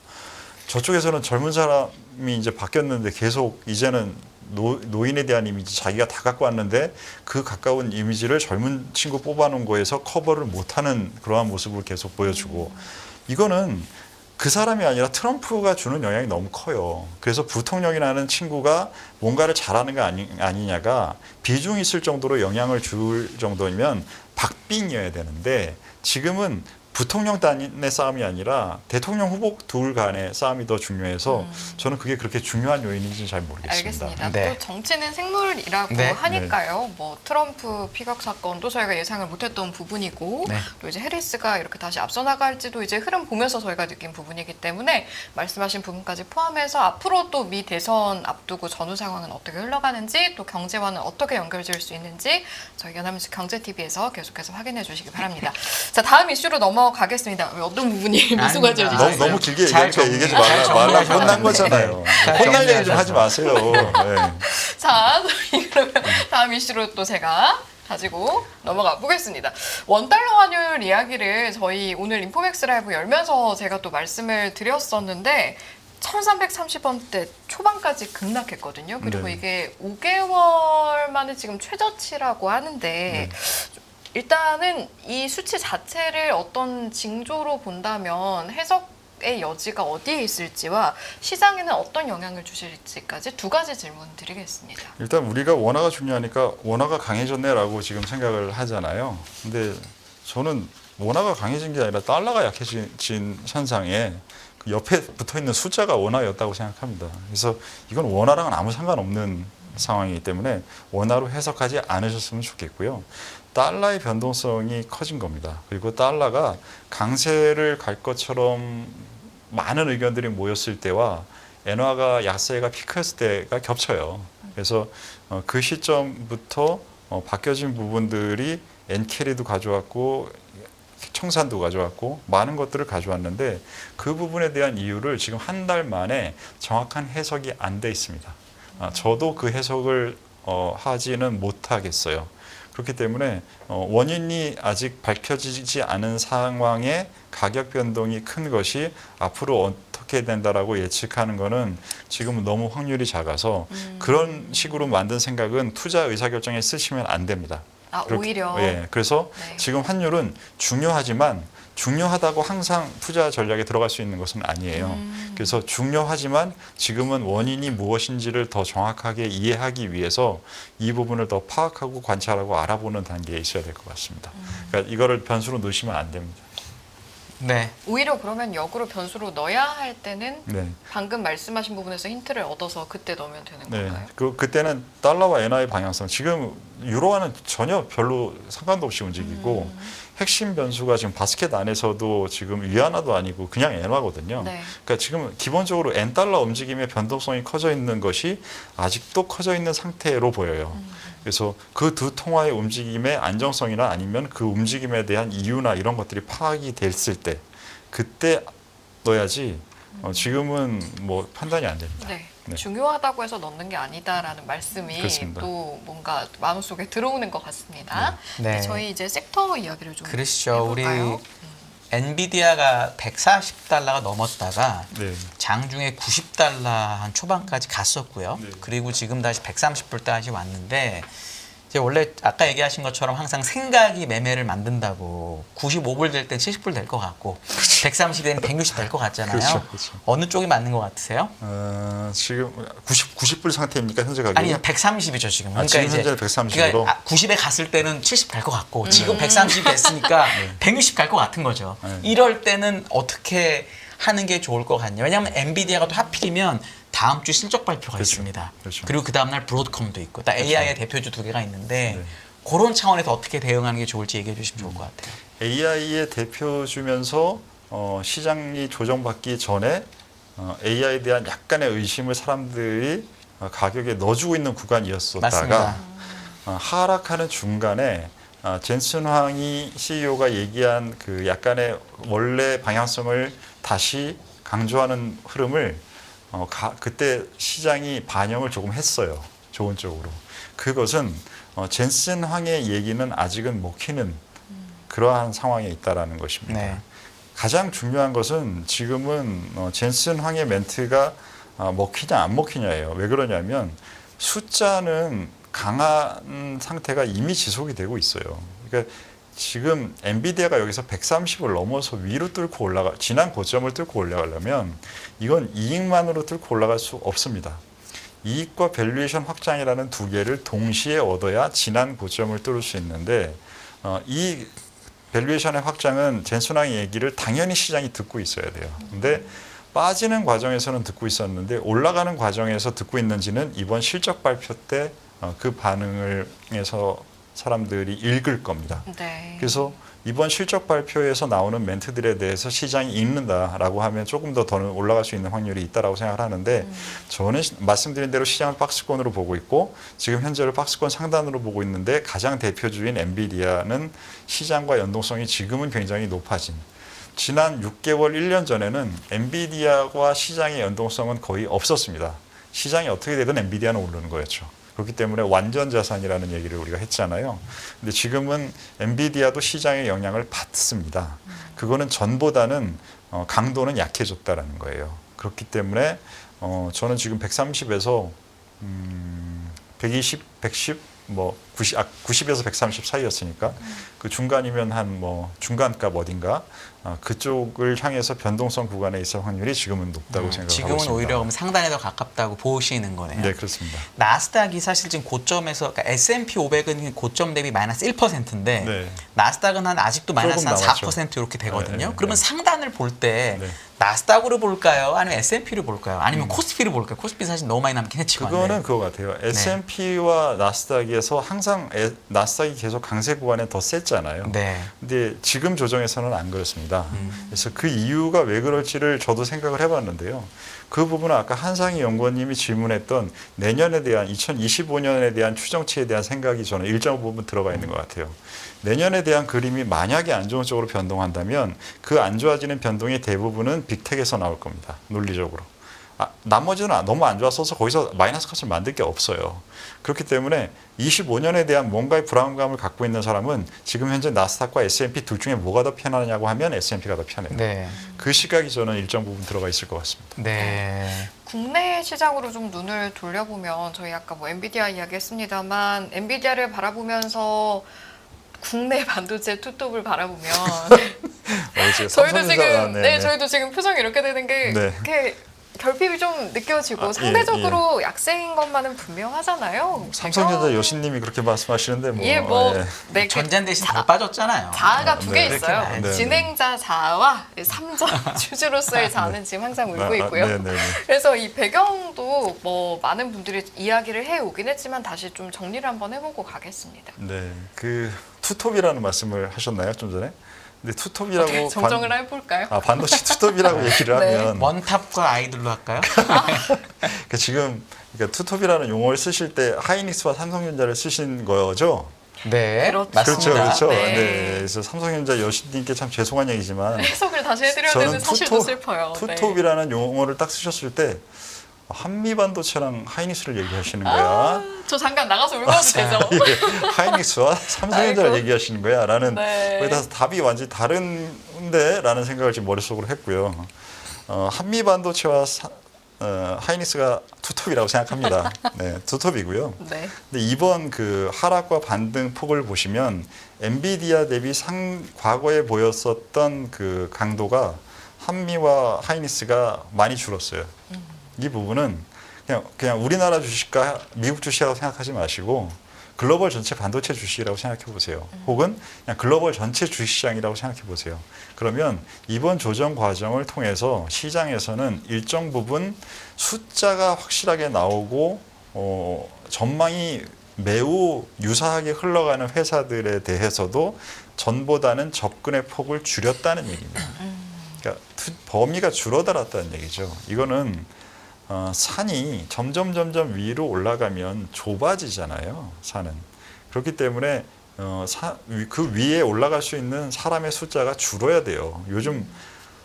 저쪽에서는 젊은 사람이 이제 바뀌었는데 계속 이제는 노인에 대한 이미지 자기가 다 갖고 왔는데 그 가까운 이미지를 젊은 친구 뽑아놓은 거에서 커버를 못하는 그러한 모습을 계속 보여주고 이거는 그 사람이 아니라 트럼프가 주는 영향이 너무 커요. 그래서 부통령이라는 친구가 뭔가를 잘하는 거 아니냐가 비중이 있을 정도로 영향을 줄 정도면 박빙이어야 되는데 지금은 부통령 단의 싸움이 아니라 대통령 후보 둘 간의 싸움이 더 중요해서 저는 그게 그렇게 중요한 요인인지 잘 모르겠습니다. 알겠습니다. 네. 또 정치는 생물이라고 네. 하니까요. 뭐 트럼프 피격 사건도 저희가 예상을 못했던 부분이고 네. 또 이제 해리스가 이렇게 다시 앞서 나갈지도 이제 흐름 보면서 저희가 느낀 부분이기 때문에 말씀하신 부분까지 포함해서 앞으로 또 미 대선 앞두고 전후 상황은 어떻게 흘러가는지 또 경제와는 어떻게 연결지을 수 있는지 저희 연합뉴스 경제TV에서 계속해서 확인해 주시기 바랍니다. 자, 다음 이슈로 넘어가겠습니다. 왜 어떤 부분이 미소가 지어지셨어요? 너무 길게 잘 얘기하니까 얘기하지 잘 말라 정리하셨는데. 혼난 거잖아요. 잘 혼날 얘기 좀 정리하셔서. 하지 마세요. 네. 자, 저희 그러면 다음 이슈로 또 제가 가지고 넘어가 보겠습니다. 원달러 환율 이야기를 저희 오늘 인포맥스 라이브 열면서 제가 또 말씀을 드렸었는데 1330원대 초반까지 급락했거든요. 그리고 네. 이게 5개월 만에 지금 최저치라고 하는데 네. 일단은 이 수치 자체를 어떤 징조로 본다면 해석의 여지가 어디에 있을지와 시장에는 어떤 영향을 주실지까지 두 가지 질문 드리겠습니다. 일단 우리가 원화가 중요하니까 원화가 강해졌네라고 지금 생각을 하잖아요. 근데 저는 원화가 강해진 게 아니라 달러가 약해진 현상에 그 옆에 붙어있는 숫자가 원화였다고 생각합니다. 그래서 이건 원화랑은 아무 상관없는 상황이기 때문에 원화로 해석하지 않으셨으면 좋겠고요. 달러의 변동성이 커진 겁니다. 그리고 달러가 강세를 갈 것처럼 많은 의견들이 모였을 때와 엔화가 약세가 피크했을 때가 겹쳐요. 그래서 그 시점부터 바뀌어진 부분들이 엔캐리도 가져왔고 청산도 가져왔고 많은 것들을 가져왔는데 그 부분에 대한 이유를 지금 한 달 만에 정확한 해석이 안 돼 있습니다. 저도 그 해석을 하지는 못하겠어요. 그렇기 때문에 원인이 아직 밝혀지지 않은 상황에 가격 변동이 큰 것이 앞으로 어떻게 된다라고 예측하는 거는 지금은 너무 확률이 작아서 그런 식으로 만든 생각은 투자 의사결정에 쓰시면 안 됩니다. 아, 오히려. 예, 그래서 네. 지금 환율은 중요하지만 중요하다고 항상 투자 전략에 들어갈 수 있는 것은 아니에요. 그래서 중요하지만 지금은 원인이 무엇인지를 더 정확하게 이해하기 위해서 이 부분을 더 파악하고 관찰하고 알아보는 단계에 있어야 될 것 같습니다. 그러니까 이거를 변수로 넣으시면 안 됩니다. 네. 오히려 그러면 역으로 변수로 넣어야 할 때는 네. 방금 말씀하신 부분에서 힌트를 얻어서 그때 넣으면 되는 네. 건가요? 그때는 달러와 엔화의 방향성, 지금 유로화는 전혀 별로 상관도 없이 움직이고 핵심 변수가 지금 바스켓 안에서도 지금 위안화도 아니고 그냥 엔화거든요. 네. 그러니까 지금 기본적으로 엔 달러 움직임의 변동성이 커져 있는 것이 아직도 커져 있는 상태로 보여요. 그래서 그 두 통화의 움직임의 안정성이나 아니면 그 움직임에 대한 이유나 이런 것들이 파악이 됐을 때 그때 넣어야지 지금은 뭐 판단이 안 됩니다. 네. 네. 중요하다고 해서 넣는 게 아니다라는 말씀이 그렇습니다. 또 뭔가 마음속에 들어오는 것 같습니다. 네. 저희 이제 섹터 이야기를 좀 그러시죠. 우리 해볼까요? 엔비디아가 140달러가 넘었다가 네. 장중에 90달러 한 초반까지 갔었고요. 네. 그리고 지금 다시 130불 다시 왔는데 이제 원래 아까 얘기하신 것처럼 항상 생각이 매매를 만든다고 95불 될 땐 70불 될 것 같고 130 되면 160 될 것 같잖아요. 그렇죠, 그렇죠. 어느 쪽이 맞는 것 같으세요? 지금 90불 상태입니까 현재 가격이? 아니 130이죠 지금. 지금 현재는 130으로? 그러니까 90에 갔을 때는 70 갈 것 같고 지금 130 됐으니까 160 갈 것 같은 거죠. 네. 이럴 때는 어떻게 하는 게 좋을 것 같냐? 왜냐하면 엔비디아가 또 하필이면 다음 주 실적 발표가 그렇죠. 있습니다. 그렇죠. 그리고 그 다음 날 브로드컴도 있고, 딱 AI의 대표주 두 개가 있는데 네. 그런 차원에서 어떻게 대응하는 게 좋을지 얘기해 주시면 좋을 것 같아요. AI의 대표주면서 시장이 조정받기 전에 AI에 대한 약간의 의심을 사람들이 가격에 넣어주고 있는 구간이었었다가 맞습니다. 하락하는 중간에 젠슨 황이 CEO가 얘기한 그 약간의 원래 방향성을 다시 강조하는 흐름을 그때 시장이 반영을 조금 했어요. 좋은 쪽으로. 그것은 젠슨 황의 얘기는 아직은 먹히는 그러한 상황에 있다라는 것입니다. 네. 가장 중요한 것은 지금은 젠슨 황의 멘트가 먹히냐 안 먹히냐예요. 왜 그러냐면 숫자는 강한 상태가 이미 지속이 되고 있어요. 그러니까 지금 엔비디아가 여기서 130을 넘어서 위로 뚫고 지난 고점을 뚫고 올라가려면 이건 이익만으로 뚫고 올라갈 수 없습니다. 이익과 밸류에이션 확장이라는 두 개를 동시에 얻어야 지난 고점을 뚫을 수 있는데 이 밸류에이션의 확장은 젠순왕의 얘기를 당연히 시장이 듣고 있어야 돼요. 근데 빠지는 과정에서는 듣고 있었는데 올라가는 과정에서 듣고 있는지는 이번 실적 발표 때 그 반응을 해서 사람들이 읽을 겁니다. 네. 그래서 이번 실적 발표에서 나오는 멘트들에 대해서 시장이 읽는다라고 하면 조금 더 올라갈 수 있는 확률이 있다라고 생각을 하는데 저는 말씀드린 대로 시장을 박스권으로 보고 있고 지금 현재를 박스권 상단으로 보고 있는데 가장 대표주인 엔비디아는 시장과 연동성이 지금은 굉장히 높아진 지난 6개월, 1년 전에는 엔비디아와 시장의 연동성은 거의 없었습니다. 시장이 어떻게 되든 엔비디아는 오르는 거였죠. 그렇기 때문에 완전 자산이라는 얘기를 우리가 했잖아요. 근데 지금은 엔비디아도 시장의 영향을 받습니다. 그거는 전보다는 강도는 약해졌다라는 거예요. 그렇기 때문에 저는 지금 130에서 120, 110, 90에서 130 사이였으니까 그 중간이면 한 중간값 어딘가 그쪽을 향해서 변동성 구간에 있을 확률이 지금은 높다고 생각하고 지금은 있습니다. 오히려 그럼 상단에 더 가깝다고 보시는 거네요. 네, 그렇습니다. 나스닥이 사실 지금 고점에서 그러니까 S&P 500은 고점 대비 마이너스 1%인데 네. 나스닥은 한 아직도 마이너스 한 조금 남았죠. 4% 이렇게 되거든요. 네, 네, 그러면 네. 상단을 볼 때 네. 나스닥으로 볼까요? 아니면 S&P로 볼까요? 아니면 코스피로 볼까요? 코스피 사실 너무 많이 남긴 했지만. 그거는 그거 같아요. S&P와 나스닥에서 항상 나스닥이 계속 강세 구간에 더 셌잖아요. 네. 근데 지금 조정에서는 안 그렇습니다. 그래서 그 이유가 왜 그럴지를 저도 생각을 해봤는데요. 그 부분은 아까 한상희 연구원님이 질문했던 내년에 대한 2025년에 대한 추정치에 대한 생각이 저는 일정 부분 들어가 있는 것 같아요. 내년에 대한 그림이 만약에 안 좋은 쪽으로 변동한다면 그 안 좋아지는 변동의 대부분은 빅텍에서 나올 겁니다. 논리적으로. 나머지는 너무 안 좋았어서 거기서 마이너스 컷을 만들 게 없어요. 그렇기 때문에 25년에 대한 뭔가의 불안감을 갖고 있는 사람은 지금 현재 나스닥과 S&P 둘 중에 뭐가 더 편하냐고 하면 S&P가 더 편해요. 네. 그 시각이 저는 일정 부분 들어가 있을 것 같습니다. 네. 국내 시장으로 좀 눈을 돌려보면 저희 아까 엔비디아 이야기했습니다만 엔비디아를 바라보면서 국내 반도체 투톱을 바라보면 저희도 지금 저희도 지금 표정이 이렇게 되는 게 네. 이렇게 결핍이 좀 느껴지고 상대적으로 약세인 것만은 분명하잖아요. 삼성전자 여신님이 그렇게 말씀하시는데 네, 전자는 대신 잘 빠졌잖아요. 자아가 두 개 네. 있어요. 그렇게 네. 진행자 자아와 삼전 주주로서의 자아는 지금 항상 울고 있고요. 네. 그래서 이 배경도 많은 분들이 이야기를 해오긴 했지만 다시 좀 정리를 한번 해보고 가겠습니다. 네, 그 투톱이라는 말씀을 하셨나요 좀 전에? 근데 투톱이라고 정정을 해볼까요? 반도체 투톱이라고 얘기를 네. 하면 원탑과 아이들로 할까요? 그러니까 지금 투톱이라는 용어를 쓰실 때 하이닉스와 삼성전자를 쓰신 거죠? 네, 그렇죠. 맞습니다. 그렇죠. 네. 네. 그래서 삼성전자 여신님께 참 죄송한 얘기지만 해석을 다시 해드려야 저는 되는 사실도 슬퍼요. 투톱이라는 용어를 딱 쓰셨을 때 한미 반도체랑 하이닉스를 얘기하시는 거야. 저 잠깐 나가서 울고 와도 되죠? 예, 하이닉스와 삼성전자를 아이고. 얘기하시는 거야. 라는 네. 거기다 답이 완전히 다른데 라는 생각을 지금 머릿속으로 했고요. 한미 반도체와 하이닉스가 투톱이라고 생각합니다. 네, 투톱이고요. 네. 근데 이번 그 하락과 반등 폭을 보시면 엔비디아 대비 과거에 보였었던 그 강도가 한미와 하이닉스가 많이 줄었어요. 이 부분은 그냥 우리나라 주식과 미국 주식이라고 생각하지 마시고 글로벌 전체 반도체 주식이라고 생각해 보세요. 혹은 그냥 글로벌 전체 주식시장이라고 생각해 보세요. 그러면 이번 조정 과정을 통해서 시장에서는 일정 부분 숫자가 확실하게 나오고 전망이 매우 유사하게 흘러가는 회사들에 대해서도 전보다는 접근의 폭을 줄였다는 얘기입니다. 그러니까 범위가 줄어들었다는 얘기죠. 이거는 산이 점점 위로 올라가면 좁아지잖아요. 산은. 그렇기 때문에 그 위에 올라갈 수 있는 사람의 숫자가 줄어야 돼요. 요즘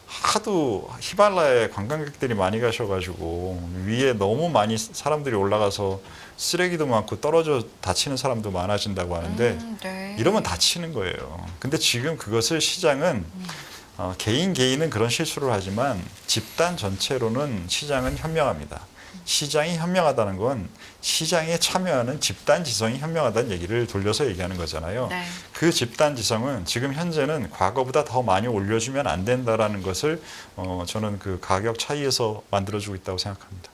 하도 히말라야에 관광객들이 많이 가셔가지고 위에 너무 많이 사람들이 올라가서 쓰레기도 많고 떨어져 다치는 사람도 많아진다고 하는데 네. 이러면 다치는 거예요. 근데 지금 그것을 시장은 개인은 그런 실수를 하지만 집단 전체로는 시장은 현명합니다. 시장이 현명하다는 건 시장에 참여하는 집단 지성이 현명하다는 얘기를 돌려서 얘기하는 거잖아요. 네. 그 집단 지성은 지금 현재는 과거보다 더 많이 올려주면 안 된다라는 것을 저는 그 가격 차이에서 만들어주고 있다고 생각합니다.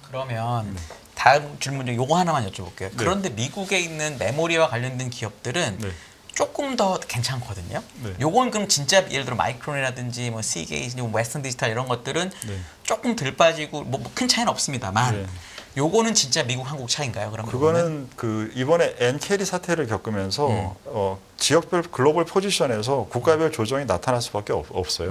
그러면 다음 질문 중 요거 하나만 여쭤볼게요. 네. 그런데 미국에 있는 메모리와 관련된 기업들은 네. 조금 더 괜찮거든요. 네. 요건 그럼 진짜 예를 들어 마이크론이라든지 뭐 시게이트, 뭐 웨스턴 디지털 이런 것들은 네. 조금 덜 빠지고 뭐 큰 차이는 없습니다만 네. 요거는 진짜 미국 한국 차이인가요? 그럼 그거는 그 이번에 엔캐리 사태를 겪으면서 지역별 글로벌 포지션에서 국가별 조정이 나타날 수밖에 없어요.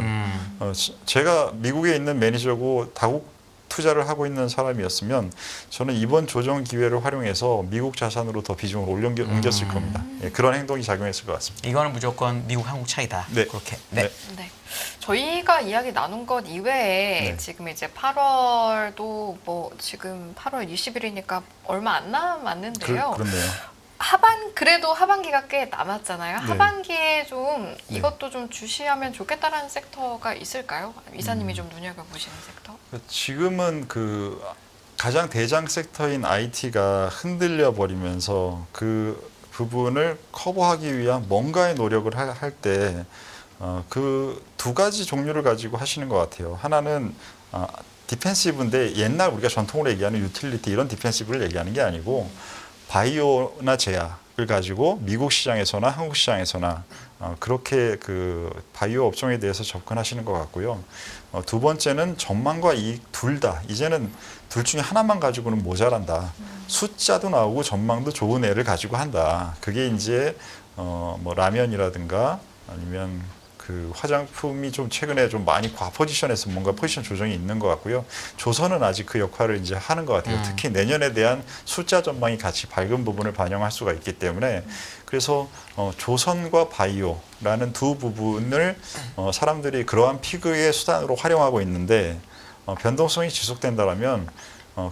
제가 미국에 있는 매니저고 다국 투자를 하고 있는 사람이었으면 저는 이번 조정 기회를 활용해서 미국 자산으로 더 비중을 옮겼을 겁니다. 예, 그런 행동이 작용했을 것 같습니다. 이거는 무조건 미국 한국 차이다. 네. 그렇게. 네. 네. 네. 저희가 이야기 나눈 것 이외에 네. 지금 이제 8월도 뭐 지금 8월 20일이니까 얼마 안 남았는데요. 그렇네요. 그래도 하반기가 꽤 남았잖아요. 네. 하반기에 좀 네. 이것도 좀 주시하면 좋겠다라는 섹터가 있을까요? 이사님이 좀 눈여겨보시는 섹터? 지금은 그 가장 대장 섹터인 IT가 흔들려 버리면서 그 부분을 커버하기 위한 뭔가의 노력을 할 때 그 두 가지 종류를 가지고 하시는 것 같아요. 하나는 디펜시브인데 옛날 우리가 전통으로 얘기하는 유틸리티 이런 디펜시브를 얘기하는 게 아니고 바이오나 제약을 가지고 미국 시장에서나 한국 시장에서나 그렇게 그 바이오 업종에 대해서 접근하시는 것 같고요. 두 번째는 전망과 이익 둘 다 이제는 둘 중에 하나만 가지고는 모자란다. 숫자도 나오고 전망도 좋은 애를 가지고 한다. 그게 이제 뭐 라면이라든가 아니면 그 화장품이 좀 최근에 좀 많이 과포지션에서 뭔가 포지션 조정이 있는 것 같고요. 조선은 아직 그 역할을 이제 하는 것 같아요. 특히 내년에 대한 숫자 전망이 같이 밝은 부분을 반영할 수가 있기 때문에 그래서 조선과 바이오라는 두 부분을 사람들이 그러한 피그의 수단으로 활용하고 있는데 변동성이 지속된다면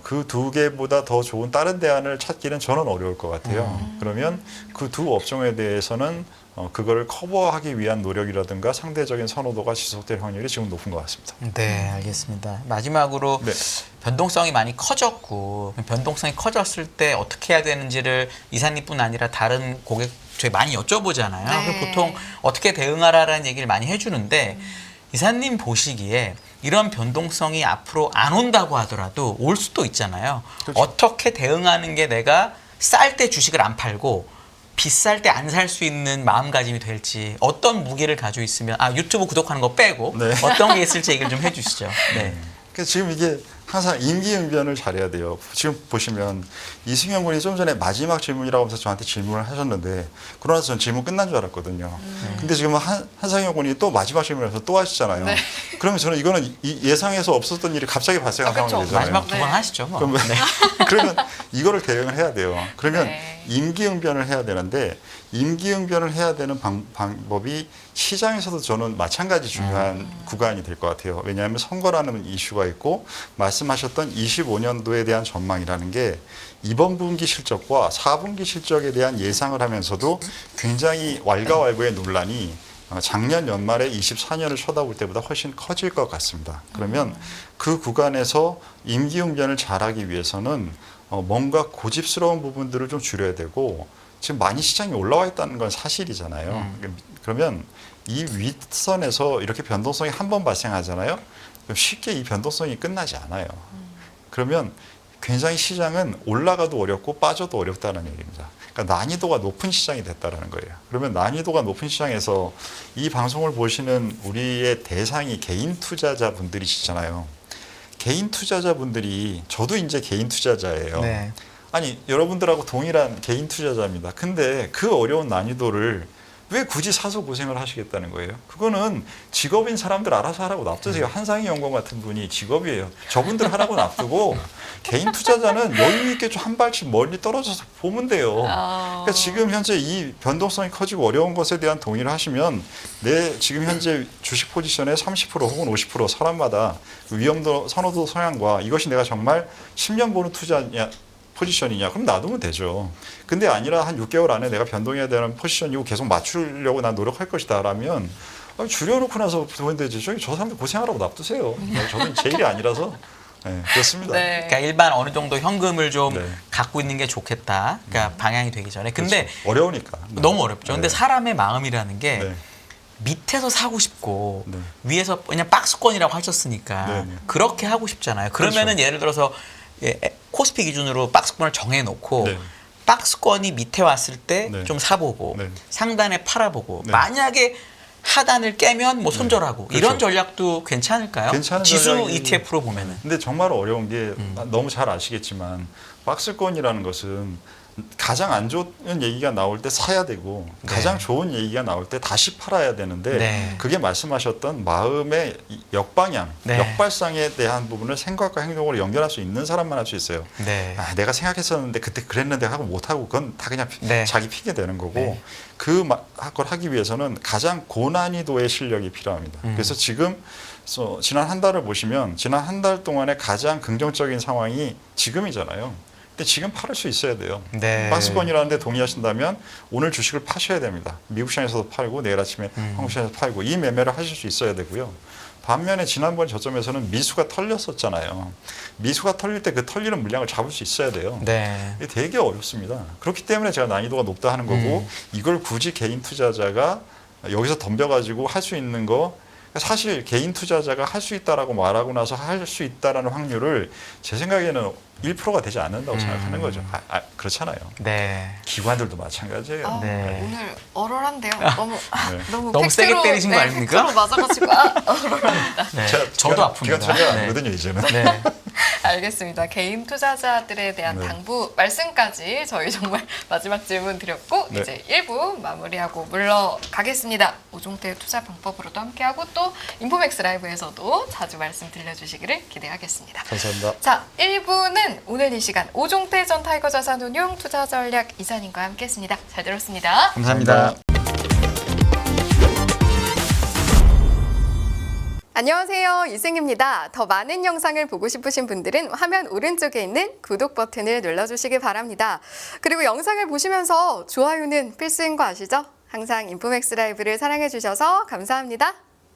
그 두 개보다 더 좋은 다른 대안을 찾기는 저는 어려울 것 같아요. 그러면 그 두 업종에 대해서는 그거를 커버하기 위한 노력이라든가 상대적인 선호도가 지속될 확률이 지금 높은 것 같습니다. 네, 알겠습니다. 마지막으로 네. 변동성이 많이 커졌고 변동성이 커졌을 때 어떻게 해야 되는지를 이사님뿐 아니라 다른 고객 저희 많이 여쭤보잖아요. 네. 그럼 보통 어떻게 대응하라라는 얘기를 많이 해주는데 이사님 보시기에 이런 변동성이 앞으로 안 온다고 하더라도 올 수도 있잖아요. 그렇죠. 어떻게 대응하는 게 내가 쌀 때 주식을 안 팔고 비쌀 때 안 살 수 있는 마음가짐이 될지 어떤 무게를 가지고 있으면 유튜브 구독하는 거 빼고 네. 어떤 게 있을지 얘기를 좀 해주시죠. 네. 그러니까 지금 이게 항상 임기응변을 잘해야 돼요. 지금 보시면 이승현 군이 좀 전에 마지막 질문이라고 하면서 저한테 질문을 하셨는데 그러나 저는 질문 끝난 줄 알았거든요. 근데 지금 한상현 군이 또 마지막 질문을 해서 또 하시잖아요. 네. 그러면 저는 이거는 예상해서 없었던 일이 갑자기 발생한 그렇죠. 상황이 되잖아요. 마지막 두 번 네. 하시죠. 뭐. 그러면, 그러면 이거를 대응을 해야 돼요. 그러면 네. 임기응변을 해야 되는데 임기응변을 해야 되는 방법이 시장에서도 저는 마찬가지 중요한 구간이 될 것 같아요. 왜냐하면 선거라는 이슈가 있고 말씀하셨던 25년도에 대한 전망이라는 게 이번 분기 실적과 4분기 실적에 대한 예상을 하면서도 굉장히 왈가왈부의 논란이 작년 연말에 24년을 쳐다볼 때보다 훨씬 커질 것 같습니다. 그러면 그 구간에서 임기응변을 잘하기 위해서는 뭔가 고집스러운 부분들을 좀 줄여야 되고 지금 많이 시장이 올라와 있다는 건 사실이잖아요. 그러면 이 윗선에서 이렇게 변동성이 한 번 발생하잖아요. 그럼 쉽게 이 변동성이 끝나지 않아요. 그러면 굉장히 시장은 올라가도 어렵고 빠져도 어렵다는 얘기입니다. 그러니까 난이도가 높은 시장이 됐다는 거예요. 그러면 난이도가 높은 시장에서 이 방송을 보시는 우리의 대상이 개인 투자자분들이시잖아요. 개인 투자자분들이 저도 이제 개인 투자자예요. 네. 아니 여러분들하고 동일한 개인 투자자입니다. 근데 그 어려운 난이도를 왜 굳이 사서 고생을 하시겠다는 거예요? 그거는 직업인 사람들 알아서 하라고 놔두세요. 한상희 연구원 같은 분이 직업이에요. 저분들 하라고 놔두고 개인 투자자는 여유 있게 좀 한 발씩 멀리 떨어져서 보면 돼요. 그러니까 지금 현재 이 변동성이 커지고 어려운 것에 대한 동의를 하시면 내 지금 현재 주식 포지션의 30% 혹은 50% 사람마다 위험도 선호도 성향과 이것이 내가 정말 10년 보는 투자냐 포지션이냐 그럼 놔두면 되죠. 근데 아니라 한 6개월 안에 내가 변동해야 되는 포지션이고 계속 맞추려고 난 노력할 것이다 라면 줄여놓고 나서 보면 되지. 저 사람들 고생하라고 놔두세요. 저는 제 일이 아니라서 네, 그렇습니다. 네. 그러니까 일반 어느 정도 현금을 좀 네. 갖고 있는 게 좋겠다. 그러니까 방향이 되기 전에. 근데 그렇죠. 어려우니까. 네. 너무 어렵죠. 근데 네. 사람의 마음이라는 게 네. 밑에서 사고 싶고 네. 위에서 그냥 박스권이라고 하셨으니까 네, 네. 그렇게 하고 싶잖아요. 그러면은 그렇죠. 예를 들어서 코스피 기준으로 박스권을 정해놓고 네. 박스권이 밑에 왔을 때 네. 좀 사보고 네. 상단에 팔아보고 네. 만약에 하단을 깨면 뭐 손절하고 그렇죠. 이런 전략도 괜찮을까요? 괜찮은 지수 전략이- ETF로 보면은. 근데 정말 어려운 게 너무 잘 아시겠지만 박스권이라는 것은 가장 안 좋은 얘기가 나올 때 사야 되고 네. 가장 좋은 얘기가 나올 때 다시 팔아야 되는데 네. 그게 말씀하셨던 마음의 역방향, 네. 역발상에 대한 부분을 생각과 행동으로 연결할 수 있는 사람만 할 수 있어요. 네. 아, 내가 생각했었는데 그때 그랬는데 하고 못하고 그건 다 그냥 네. 자기 핑계 되는 거고 네. 그걸 하기 위해서는 가장 고난이도의 실력이 필요합니다. 그래서 지금 지난 한 달을 보시면 지난 한 달 동안의 가장 긍정적인 상황이 지금이잖아요. 근데 지금 팔을 수 있어야 돼요. 네. 박스권이라는 데 동의하신다면 오늘 주식을 파셔야 됩니다. 미국 시장에서도 팔고 내일 아침에 한국 시장에서 팔고 이 매매를 하실 수 있어야 되고요. 반면에 지난번 저점에서는 미수가 털렸었잖아요. 미수가 털릴 때 그 털리는 물량을 잡을 수 있어야 돼요. 네. 이게 되게 어렵습니다. 그렇기 때문에 제가 난이도가 높다 하는 거고 이걸 굳이 개인 투자자가 여기서 덤벼가지고 할 수 있는 거 사실 개인 투자자가 할 수 있다라고 말하고 나서 할 수 있다라는 확률을 제 생각에는 1%가 되지 않는다고 생각하는 거죠. 그렇잖아요. 네. 기관들도 마찬가지예요. 아, 네. 오늘 얼얼한데요. 너무 네. 너무 세게 팩트로, 때리신 거 아닙니까? 팩트로 맞아가지고 얼얼합니다. 네. 제가 저도 기관 아픕니다. 처리가 네. 아니거든요 이제는. 네. 알겠습니다. 개인 투자자들에 대한 네. 당부 말씀까지 저희 정말 마지막 질문 드렸고 네. 이제 1부 마무리하고 물러가겠습니다. 오종태 투자 방법으로도 함께하고 또 인포맥스 라이브에서도 자주 말씀 들려주시기를 기대하겠습니다. 감사합니다. 자, 1부는 오늘 이 시간 오종태 전 타이거 자산운용 투자 전략 이사님과 함께했습니다. 잘 들었습니다. 감사합니다. 안녕하세요. 이승입니다. 더 많은 영상을 보고 싶으신 분들은 화면 오른쪽에 있는 구독 버튼을 눌러주시기 바랍니다. 그리고 영상을 보시면서 좋아요는 필수인 거 아시죠? 항상 인포맥스 라이브를 사랑해 주셔서 감사합니다.